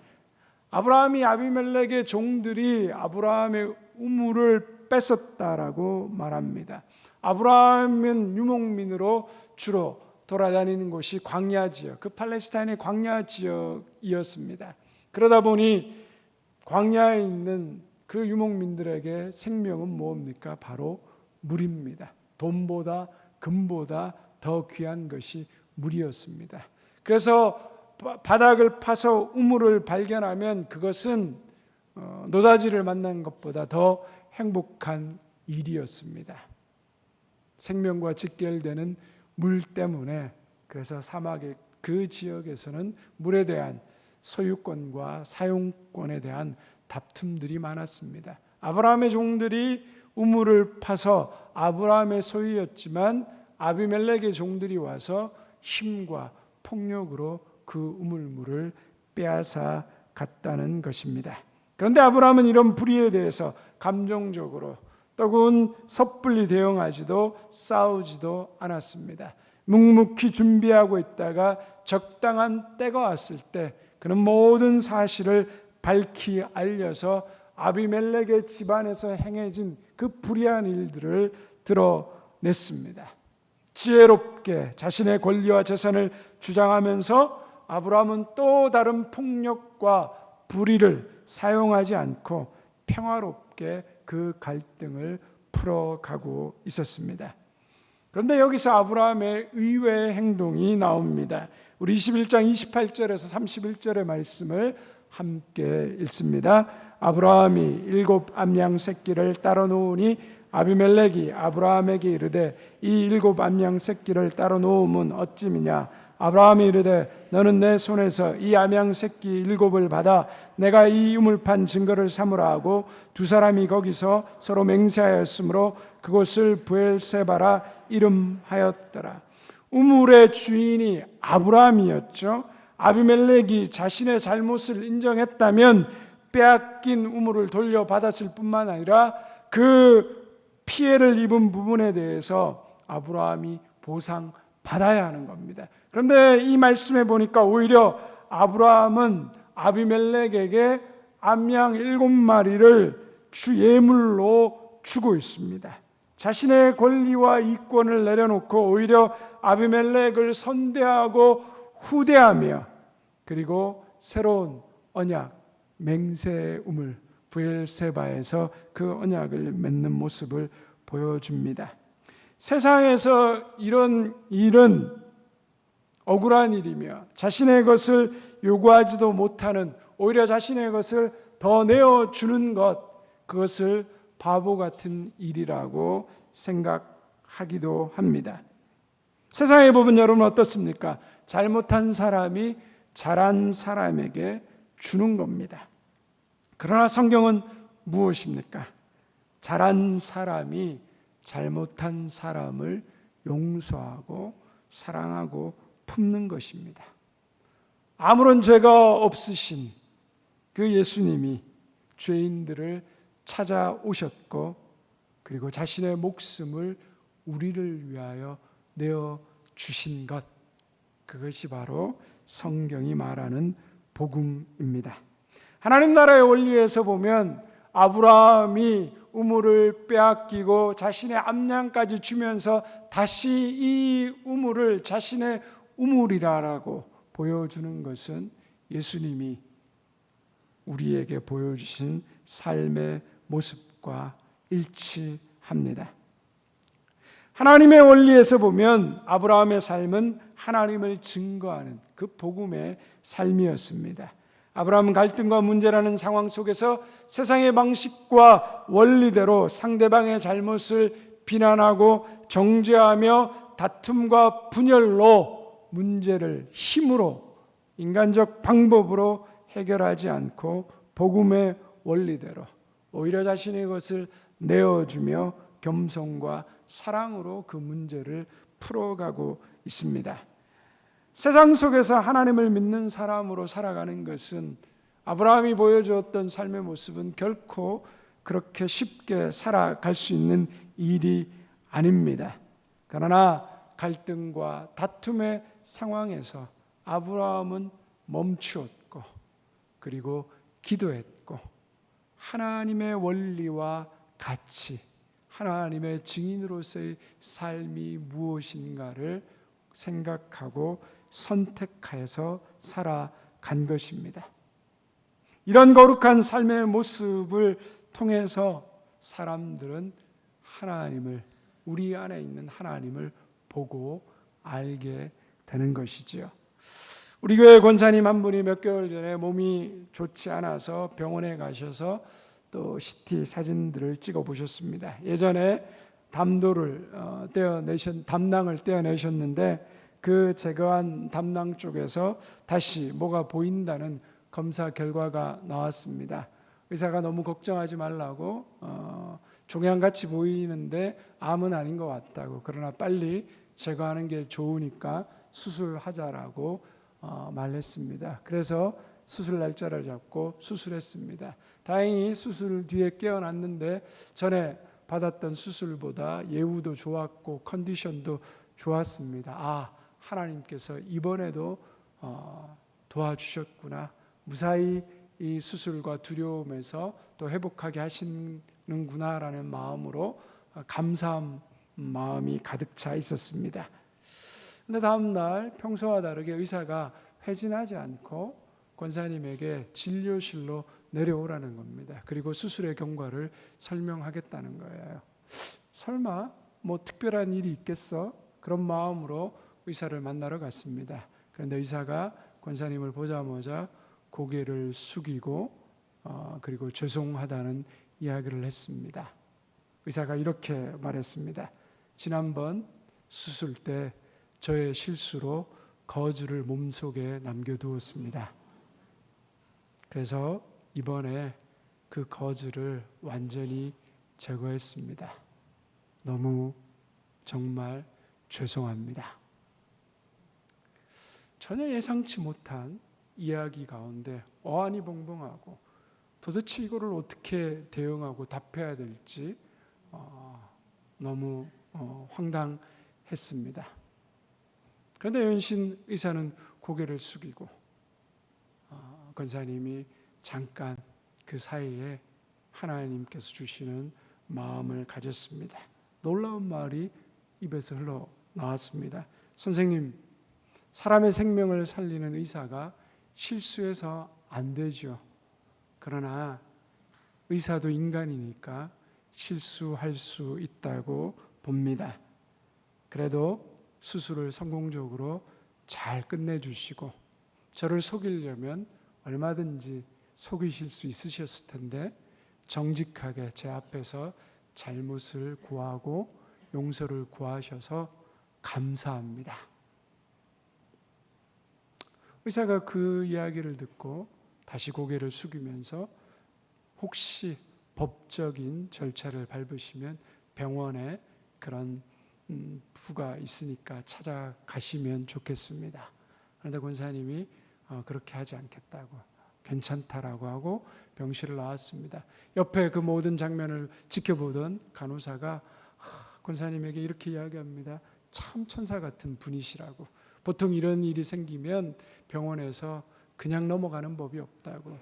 아브라함이 아비멜렉의 종들이 아브라함의 우물을 뺏었다라고 말합니다. 아브라함은 유목민으로 주로 돌아다니는 곳이 광야 지역, 그 팔레스타인의 광야 지역이었습니다. 그러다 보니 광야에 있는 그 유목민들에게 생명은 뭡니까? 바로 물입니다. 돈보다 금보다 더 귀한 것이 물이었습니다. 그래서 바닥을 파서 우물을 발견하면 그것은 노다지를 만난 것보다 더 행복한 일이었습니다. 생명과 직결되는 물 때문에, 그래서 사막의 그 지역에서는 물에 대한 소유권과 사용권에 대한 다툼들이 많았습니다. 아브라함의 종들이 우물을 파서 아브라함의 소유였지만 아비멜렉의 종들이 와서 힘과 폭력으로 그 우물물을 빼앗아 갔다는 것입니다. 그런데 아브라함은 이런 불의에 대해서 감정적으로 또는 섣불리 대응하지도 싸우지도 않았습니다. 묵묵히 준비하고 있다가 적당한 때가 왔을 때 그는 모든 사실을 밝히 알려서 아비멜렉의 집안에서 행해진 그 불의한 일들을 드러냈습니다. 지혜롭게 자신의 권리와 재산을 주장하면서 아브라함은 또 다른 폭력과 불의를 사용하지 않고 평화롭게 그 갈등을 풀어가고 있었습니다. 그런데 여기서 아브라함의 의외의 행동이 나옵니다. 우리 21장 28절에서 31절의 말씀을 함께 읽습니다. 아브라함이 7 암양 새끼를 따로 놓으니 아비멜렉이 아브라함에게 이르되 이 7 암양 새끼를 따로 놓음은 어찌미냐? 아브라함이 이르되 너는 내 손에서 이 암양 새끼 7을 받아 내가 이 우물판 증거를 삼으라 하고 두 사람이 거기서 서로 맹세하였으므로 그곳을 브엘세바라 이름하였더라. 우물의 주인이 아브라함이었죠. 아비멜렉이 자신의 잘못을 인정했다면 빼앗긴 우물을 돌려받았을 뿐만 아니라 그 피해를 입은 부분에 대해서 아브라함이 보상받아야 하는 겁니다. 그런데 이 말씀에 보니까 오히려 아브라함은 아비멜렉에게 암양 7마리를 주 예물로 주고 있습니다. 자신의 권리와 이권을 내려놓고 오히려 아비멜렉을 선대하고 후대하며, 그리고 새로운 언약 맹세의 우물 브엘세바에서 그 언약을 맺는 모습을 보여줍니다. 세상에서 이런 일은 억울한 일이며 자신의 것을 요구하지도 못하는, 오히려 자신의 것을 더 내어주는 것, 그것을 바보 같은 일이라고 생각하기도 합니다. 세상의 법은 여러분 어떻습니까? 잘못한 사람이 잘한 사람에게 주는 겁니다. 그러나 성경은 무엇입니까? 잘한 사람이 잘못한 사람을 용서하고 사랑하고 품는 것입니다. 아무런 죄가 없으신 그 예수님이 죄인들을 찾아오셨고 그리고 자신의 목숨을 우리를 위하여 내어 주신 것, 그것이 바로 성경이 말하는 복음입니다. 하나님 나라의 원리에서 보면 아브라함이 우물을 빼앗기고 자신의 암양까지 주면서 다시 이 우물을 자신의 우물이라고 보여주는 것은 예수님이 우리에게 보여주신 삶의 모습과 일치합니다. 하나님의 원리에서 보면 아브라함의 삶은 하나님을 증거하는 그 복음의 삶이었습니다. 아브라함은 갈등과 문제라는 상황 속에서 세상의 방식과 원리대로 상대방의 잘못을 비난하고 정죄하며 다툼과 분열로 문제를 힘으로 인간적 방법으로 해결하지 않고 복음의 원리대로 오히려 자신의 것을 내어주며 겸손과 사랑으로 그 문제를 풀어가고 있습니다. 세상 속에서 하나님을 믿는 사람으로 살아가는 것은 아브라함이 보여주었던 삶의 모습은 결코 그렇게 쉽게 살아갈 수 있는 일이 아닙니다. 그러나 갈등과 다툼의 상황에서 아브라함은 멈추었고 그리고 기도했고 하나님의 원리와 가치, 하나님의 증인으로서의 삶이 무엇인가를 생각하고 선택해서 살아간 것입니다. 이런 거룩한 삶의 모습을 통해서 사람들은 하나님을, 우리 안에 있는 하나님을 보고 알게 되는 것이지요. 우리 교회 권사님 한 분이 몇 개월 전에 몸이 좋지 않아서 병원에 가셔서 또 CT 사진들을 찍어 보셨습니다. 예전에 담낭을 떼어내셨는데 그 제거한 담낭 쪽에서 다시 뭐가 보인다는 검사 결과가 나왔습니다. 의사가 너무 걱정하지 말라고 종양같이 보이는데 암은 아닌 것 같다고, 그러나 빨리 제거하는 게 좋으니까 수술하자라고 말했습니다. 그래서 수술 날짜를 잡고 수술했습니다. 다행히 수술 뒤에 깨어났는데 전에 받았던 수술보다 예후도 좋았고 컨디션도 좋았습니다. 하나님께서 이번에도 도와주셨구나. 무사히 이 수술과 두려움에서 또 회복하게 하시는구나라는 마음으로 감사한 마음이 가득 차 있었습니다. 근데 다음 날 평소와 다르게 의사가 회진하지 않고 권사님에게 진료실로 내려오라는 겁니다. 그리고 수술의 경과를 설명하겠다는 거예요. 설마 뭐 특별한 일이 있겠어? 그런 마음으로 의사를 만나러 갔습니다. 그런데 의사가 권사님을 보자마자 고개를 숙이고 그리고 죄송하다는 이야기를 했습니다. 의사가 이렇게 말했습니다. 지난번 수술 때 저의 실수로 거즈를 몸속에 남겨두었습니다. 그래서 이번에 그 거즈를 완전히 제거했습니다. 너무 정말 죄송합니다. 전혀 예상치 못한 이야기 가운데 어안이 벙벙하고 도대체 이거를 어떻게 대응하고 답해야 될지 너무 황당했습니다. 그런데 연신 의사는 고개를 숙이고 권사님이 잠깐 그 사이에 하나님께서 주시는 마음을 가졌습니다. 놀라운 말이 입에서 흘러나왔습니다. 선생님, 사람의 생명을 살리는 의사가 실수해서 안 되죠. 그러나 의사도 인간이니까 실수할 수 있다고 봅니다. 그래도 수술을 성공적으로 잘 끝내주시고 저를 속이려면 얼마든지 속이실 수 있으셨을 텐데 정직하게 제 앞에서 잘못을 구하고 용서를 구하셔서 감사합니다. 의사가 그 이야기를 듣고 다시 고개를 숙이면서 혹시 법적인 절차를 밟으시면 병원에 그런 부가 있으니까 찾아가시면 좋겠습니다. 그런데 권사님이 그렇게 하지 않겠다고, 괜찮다라고 하고 병실을 나왔습니다. 옆에 그 모든 장면을 지켜보던 간호사가 권사님에게 이렇게 이야기합니다. 참 천사 같은 분이시라고. 보통 이런 일이 생기면 병원에서 그냥 넘어가는 법이 없다고.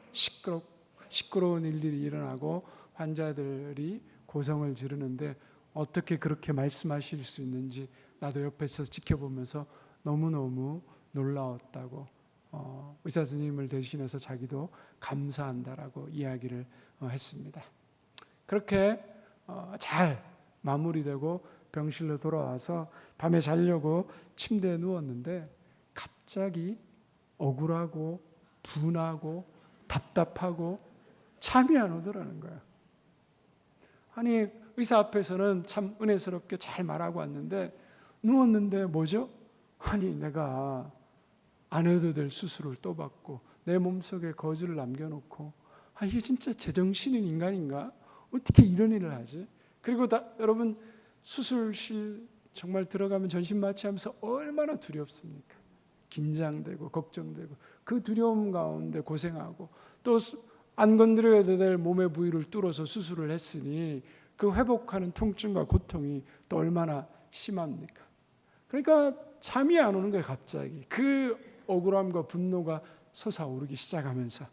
시끄러운 일들이 일어나고 환자들이 고성을 지르는데 어떻게 그렇게 말씀하실 수 있는지 나도 옆에서 지켜보면서 너무너무 놀라웠다고, 의사 선생님을 대신해서 자기도 감사한다라고 이야기를 했습니다. 그렇게 잘 마무리되고 병실로 돌아와서 밤에 자려고 침대에 누웠는데 갑자기 억울하고 분하고 답답하고 잠이 안 오더라는 거예요. 아니, 의사 앞에서는 참 은혜스럽게 잘 말하고 왔는데 누웠는데 뭐죠? 아니, 내가 안 해도 될 수술을 또 받고 내 몸속에 거즈를 남겨놓고, 이게 진짜 제정신인 인간인가? 어떻게 이런 일을 하지? 그리고 여러분, 수술실 정말 들어가면 전신마취하면서 얼마나 두렵습니까? 긴장되고 걱정되고 그 두려움 가운데 고생하고 또 안 건드려야 될 몸의 부위를 뚫어서 수술을 했으니 그 회복하는 통증과 고통이 또 얼마나 심합니까? 그러니까 잠이 안 오는 거예요. 갑자기 그 억울함과 분노가 솟아오르기 시작하면서,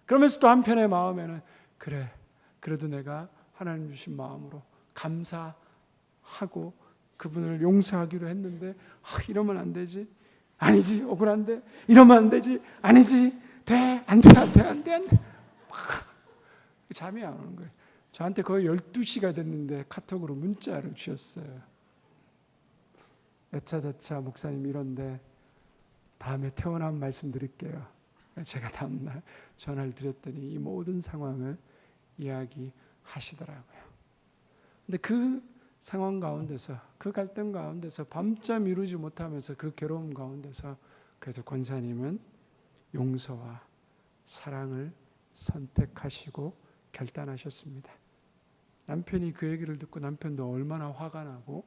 그러면서 또 한편의 마음에는 그래, 그래도 내가 하나님 주신 마음으로 감사하고 그분을 용서하기로 했는데 이러면 안 되지, 아니지, 억울한데 이러면 안 되지, 아니지, 돼, 안 돼, 안 돼, 안 돼, 안 돼. 잠이 안 오는 거예요. 저한테 거의 12시가 됐는데 카톡으로 문자를 주셨어요. 여차저차 목사님 이런데 다음에 퇴원하면 말씀드릴게요. 제가 다음날 전화를 드렸더니 이 모든 상황을 이야기하시더라고요. 근데 그 상황 가운데서, 그 갈등 가운데서 밤잠 이루지 못하면서 그 괴로움 가운데서 그래도 권사님은 용서와 사랑을 선택하시고 결단하셨습니다. 남편이 그 얘기를 듣고 남편도 얼마나 화가 나고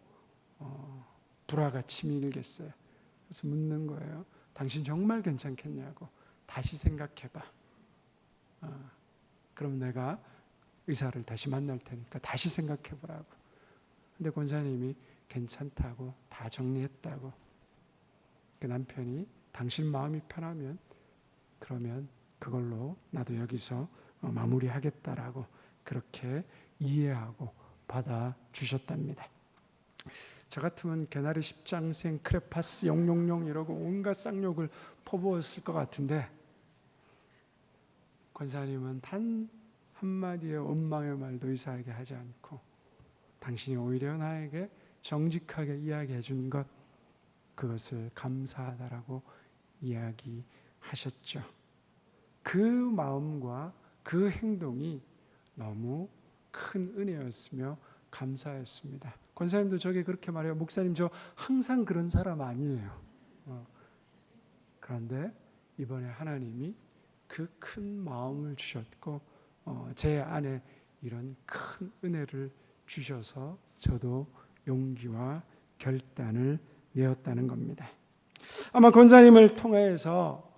불화가 치밀겠어요. 그래서 묻는 거예요. 당신 정말 괜찮겠냐고. 다시 생각해봐. 그럼 내가 의사를 다시 만날 테니까 다시 생각해보라고. 근데 권사님이 괜찮다고 다 정리했다고. 그 남편이 당신 마음이 편하면 그러면 그걸로 나도 여기서 마무리하겠다라고 그렇게 이해하고 받아주셨답니다. 저 같으면 개나리 십장생, 크레파스, 영롱롱 이러고 온갖 쌍욕을 퍼부었을 것 같은데 권사님은 단 한마디의 원망의 말도 의사에게 하지 않고 당신이 오히려 나에게 정직하게 이야기해 준 것, 그것을 감사하다라고 이야기하셨죠. 그 마음과 그 행동이 너무 큰 은혜였으며 감사했습니다. 권사님도 저에게 그렇게 말해요. 목사님, 저 항상 그런 사람 아니에요. 그런데 이번에 하나님이 그 큰 마음을 주셨고 제 안에 이런 큰 은혜를 주셔서 저도 용기와 결단을 내었다는 겁니다. 아마 권사님을 통해서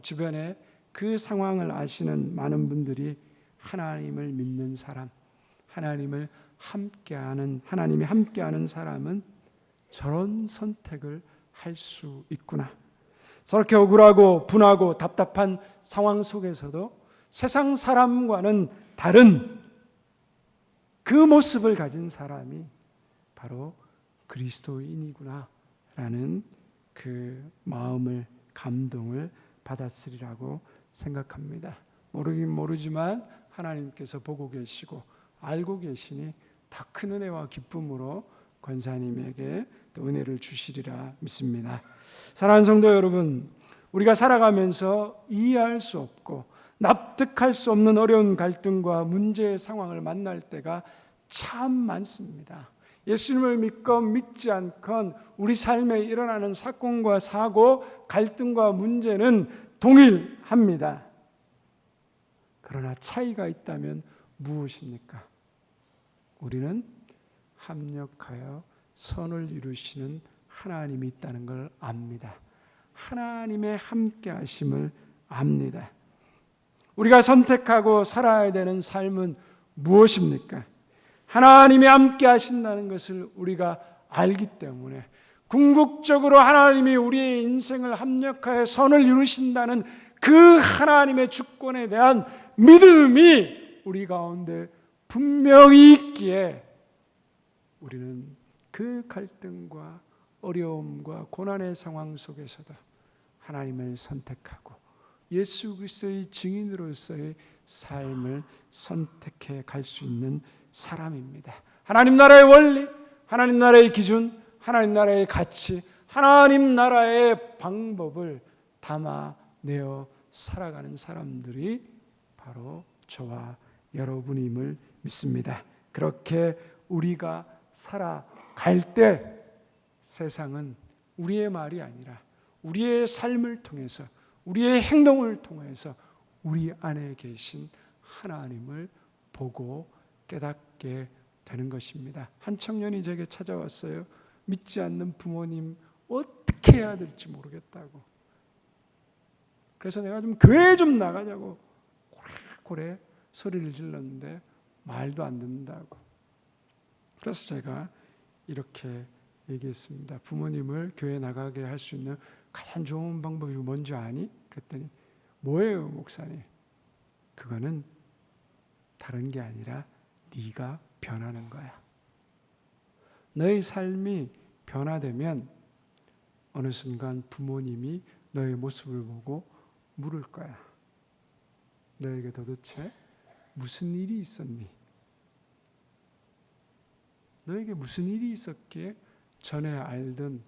주변에 그 상황을 아시는 많은 분들이 하나님을 믿는 사람, 하나님이 함께하는 사람은 저런 선택을 할 수 있구나. 저렇게 억울하고 분하고 답답한 상황 속에서도 세상 사람과는 다른 그 모습을 가진 사람이 바로 그리스도인이구나 라는 그 마음을, 감동을 받았으리라고 생각합니다. 모르긴 모르지만 하나님께서 보고 계시고 알고 계시니 더 큰 은혜와 기쁨으로 권사님에게 또 은혜를 주시리라 믿습니다. 사랑하는 성도 여러분, 우리가 살아가면서 이해할 수 없고 납득할 수 없는 어려운 갈등과 문제의 상황을 만날 때가 참 많습니다. 예수님을 믿건 믿지 않건 우리 삶에 일어나는 사건과 사고, 갈등과 문제는 동일합니다. 그러나 차이가 있다면 무엇입니까? 우리는 합력하여 선을 이루시는 하나님이 있다는 걸 압니다. 하나님의 함께 하심을 압니다. 우리가 선택하고 살아야 되는 삶은 무엇입니까? 하나님이 함께 하신다는 것을 우리가 알기 때문에 궁극적으로 하나님이 우리의 인생을 합력하여 선을 이루신다는 그 하나님의 주권에 대한 믿음이 우리 가운데 분명히 있기에 우리는 그 갈등과 어려움과 고난의 상황 속에서도 하나님을 선택하고 예수 그리스도의 증인으로서의 삶을 선택해 갈 수 있는 사람입니다. 하나님 나라의 원리, 하나님 나라의 기준, 하나님 나라의 가치, 하나님 나라의 방법을 담아내어 살아가는 사람들이 바로 저와 여러분임을 믿습니다. 그렇게 우리가 살아갈 때 세상은 우리의 말이 아니라 우리의 삶을 통해서, 우리의 행동을 통해서 우리 안에 계신 하나님을 보고 깨닫게 되는 것입니다. 한 청년이 제게 찾아왔어요. 믿지 않는 부모님 어떻게 해야 될지 모르겠다고. 그래서 내가 좀 교회 좀 나가자고 고래고래 소리를 질렀는데 말도 안 듣는다고. 그래서 제가 이렇게 얘기했습니다. 부모님을 교회 나가게 할 수 있는 가장 좋은 방법이 뭔지 아니? 그랬더니 뭐예요, 목사님? 그거는 다른 게 아니라 네가 변하는 거야. 너의 삶이 변화되면 어느 순간 부모님이 너의 모습을 보고 물을 거야. 너에게 도대체 무슨 일이 있었니? 너에게 무슨 일이 있었기에 전에 알던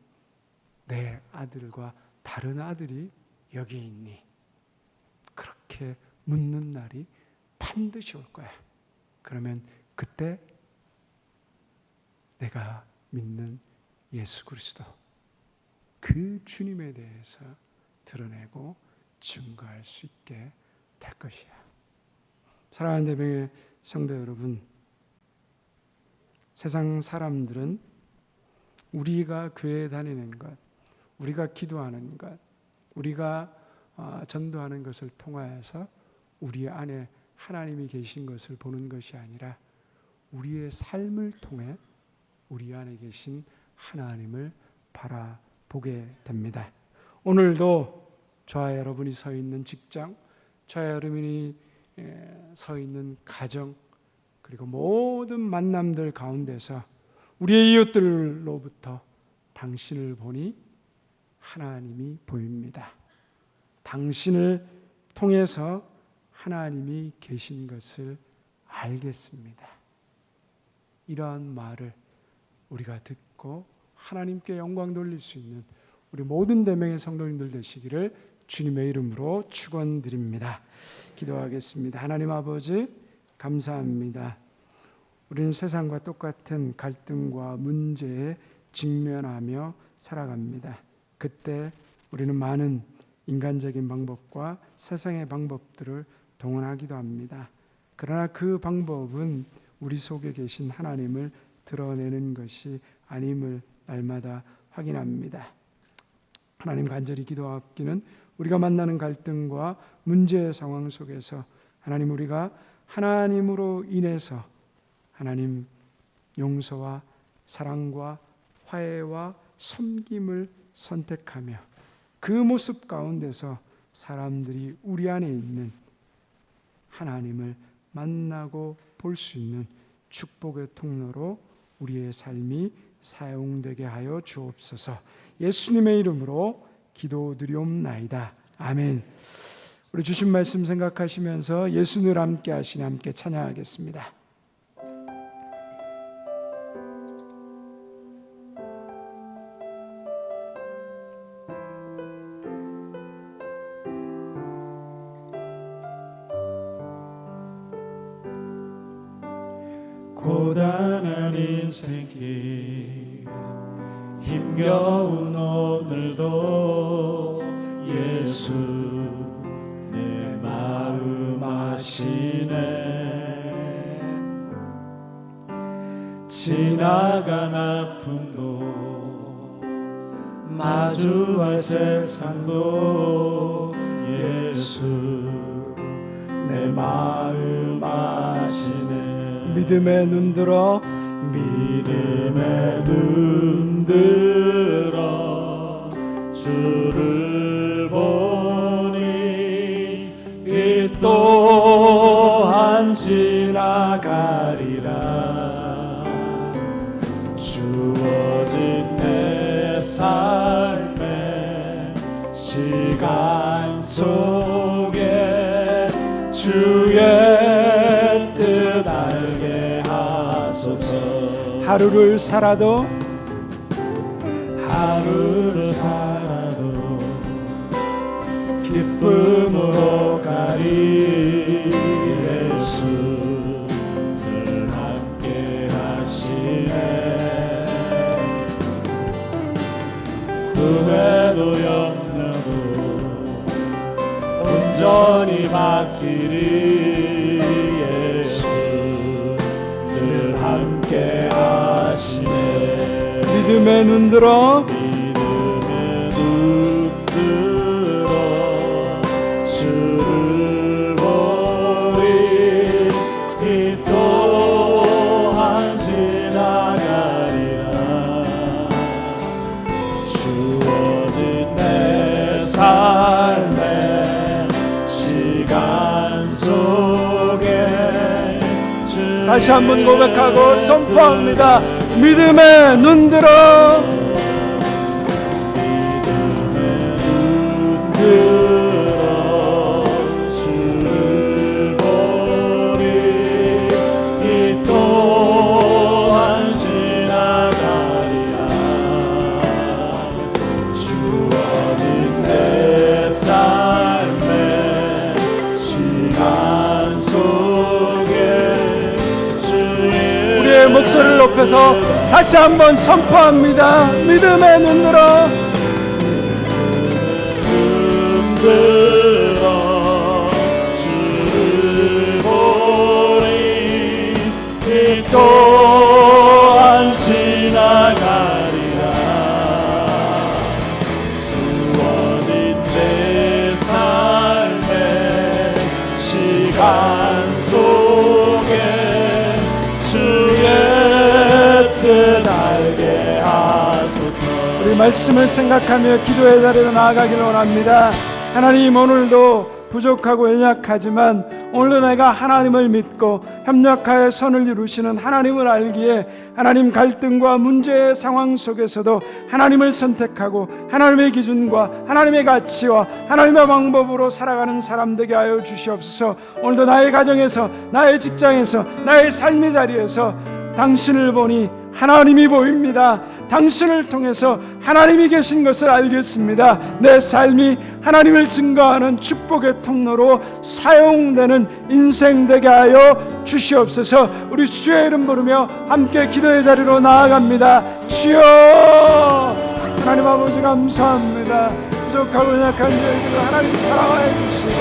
내 아들과 다른 아들이 여기에 있니? 그렇게 묻는 날이 반드시 올 거야. 그러면 그때 내가 믿는 예수 그리스도, 그 주님에 대해서 드러내고 증거할 수 있게 될 것이야. 사랑하는 대명의 성도 여러분, 세상 사람들은 우리가 교회 다니는 것, 우리가 기도하는 것, 우리가 전도하는 것을 통하여서 우리 안에 하나님이 계신 것을 보는 것이 아니라 우리의 삶을 통해 우리 안에 계신 하나님을 바라보게 됩니다. 오늘도 저와 여러분이 서 있는 직장, 저와 여러분이 서 있는 가정, 그리고 모든 만남들 가운데서 우리의 이웃들로부터 당신을 보니 하나님이 보입니다. 당신을 통해서 하나님이 계신 것을 알겠습니다. 이러한 말을 우리가 듣고 하나님께 영광 돌릴 수 있는 우리 모든 대명의 성도님들 되시기를 주님의 이름으로 축원드립니다. 기도하겠습니다. 하나님 아버지, 감사합니다. 우리는 세상과 똑같은 갈등과 문제에 직면하며 살아갑니다. 그때 우리는 많은 인간적인 방법과 세상의 방법들을 동원하기도 합니다. 그러나 그 방법은 우리 속에 계신 하나님을 드러내는 것이 아님을 날마다 확인합니다. 하나님, 간절히 기도하기는 우리가 만나는 갈등과 문제의 상황 속에서 하나님, 우리가 하나님으로 인해서 하나님 용서와 사랑과 화해와 섬김을 선택하며 그 모습 가운데서 사람들이 우리 안에 있는 하나님을 만나고 볼 수 있는 축복의 통로로 우리의 삶이 사용되게 하여 주옵소서. 예수님의 이름으로 기도드리옵나이다. 아멘. 우리 주신 말씀 생각하시면서 예수님을 함께 하시니 함께 찬양하겠습니다. 고단한 인생길 힘겨운 오늘도 예수 내 마음 아시네. 지나간 아픔도 마주할 세상도 예수 내 마음 아시네. 믿음의 눈들어 믿음의 눈들어 주를 보니 이 또한 지나가리라. 주어진 내 삶의 시간 속에 주의 뜻 알게 하소서. 하루를 살아도 하루를 살아도 기쁨으로 가리. 예수 늘 함께 하시네. 후회도 염려도 온전히 맡기리. 예수 늘 함께 하시네. 믿음의 눈들어 믿음의 눈들어 주를 보리. 이 또한 지나가리라. 주어진 내 삶의 시간 속에 다시 한번 고백하고 선포합니다. 믿음의 눈들어 눈들어 주를 보리. 이 또한 지나가리라. 주어진 내 삶의 시간 속에 주의 우리의 목소리를 높여서 다시 한번 선포합니다. 믿음의 눈들어 눈들어 주를 보리. 이 또한 지나가리라. 주어진 내 삶의 시간 속에 주의 뜻 알게 하소서. 우리 말씀을 생각하며 기도의 자리로 나아가기를 원합니다. 하나님, 오늘도 부족하고 연약하지만 오늘도 내가 하나님을 믿고 협력하여 선을 이루시는 하나님을 알기에 하나님 갈등과 문제의 상황 속에서도 하나님을 선택하고 하나님의 기준과 하나님의 가치와 하나님의 방법으로 살아가는 사람 되게 하여 주시옵소서. 오늘도 나의 가정에서, 나의 직장에서, 나의 삶의 자리에서 당신을 보니 하나님이 보입니다. 당신을 통해서 하나님이 계신 것을 알겠습니다. 내 삶이 하나님을 증거하는 축복의 통로로 사용되는 인생 되게 하여 주시옵소서. 우리 주의 이름 부르며 함께 기도의 자리로 나아갑니다. 주여, 하나님 아버지 감사합니다. 부족하고 연약한 저희들을 하나님 사랑하여 주시고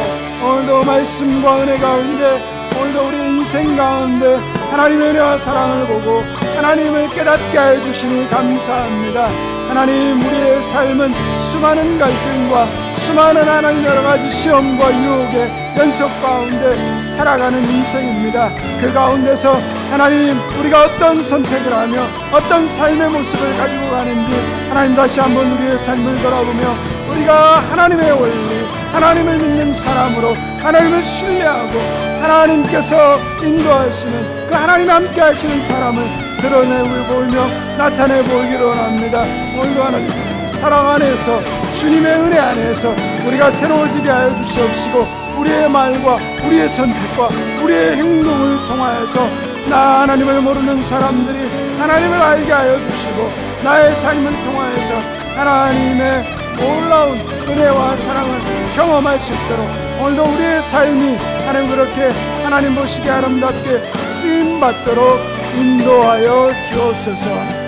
오늘도 말씀과 은혜 가운데, 오늘도 우리 인생 가운데 하나님의 은혜와 사랑을 보고 하나님을 깨닫게 하여 주시니 감사합니다. 하나님, 우리의 삶은 수많은 갈등과 수많은 하나님 여러 가지 시험과 유혹의 연속 가운데 살아가는 인생입니다. 그 가운데서 하나님, 우리가 어떤 선택을 하며 어떤 삶의 모습을 가지고 가는지 하나님 다시 한번 우리의 삶을 돌아보며 우리가 하나님의 원리, 하나님을 믿는 사람으로 하나님을 신뢰하고 하나님께서 인도하시는 그 하나님 함께 하시는 사람을 드러내 보이며 나타내 보이기를 원합니다. 오늘도 하나님 사랑 안에서, 주님의 은혜 안에서 우리가 새로워지게 하여 주시옵시고 우리의 말과 우리의 선택과 우리의 행동을 통하여서 나 하나님을 모르는 사람들이 하나님을 알게 하여 주시고 나의 삶을 통하여서 하나님의 놀라운 은혜와 사랑을 경험할 수 있도록 오늘도 우리의 삶이 하나님 그렇게 하나님 보시기에 아름답게 쓰임받도록 인도하여 주옵소서.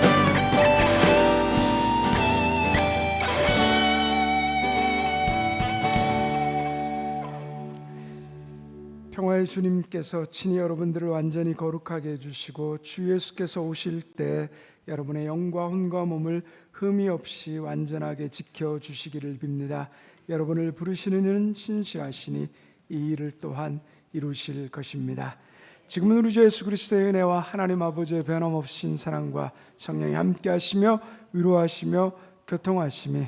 평화의 주님께서 친히 여러분들을 완전히 거룩하게 해주시고 주 예수께서 오실 때 여러분의 영과 혼과 몸을 흠이 없이 완전하게 지켜주시기를 빕니다. 여러분을 부르시는 이는 신실하시니 이 일을 또한 이루실 것입니다. 지금은 우리 주 예수 그리스도의 은혜와 하나님 아버지의 변함없인 사랑과 성령이 함께 하시며 위로하시며 교통하심이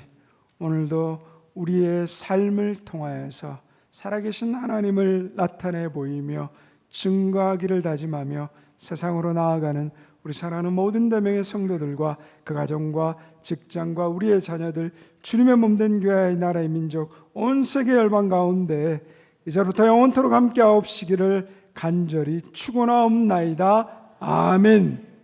오늘도 우리의 삶을 통하여서 살아계신 하나님을 나타내 보이며 증거하기를 다짐하며 세상으로 나아가는 우리 사랑하는 모든 대명의 성도들과 그 가정과 직장과 우리의 자녀들, 주님의 몸된 교회의 나라의 민족 온 세계 열방 가운데 이제부터 영원토록 함께 하옵시기를 간절히 축원하옵나이다. 아멘.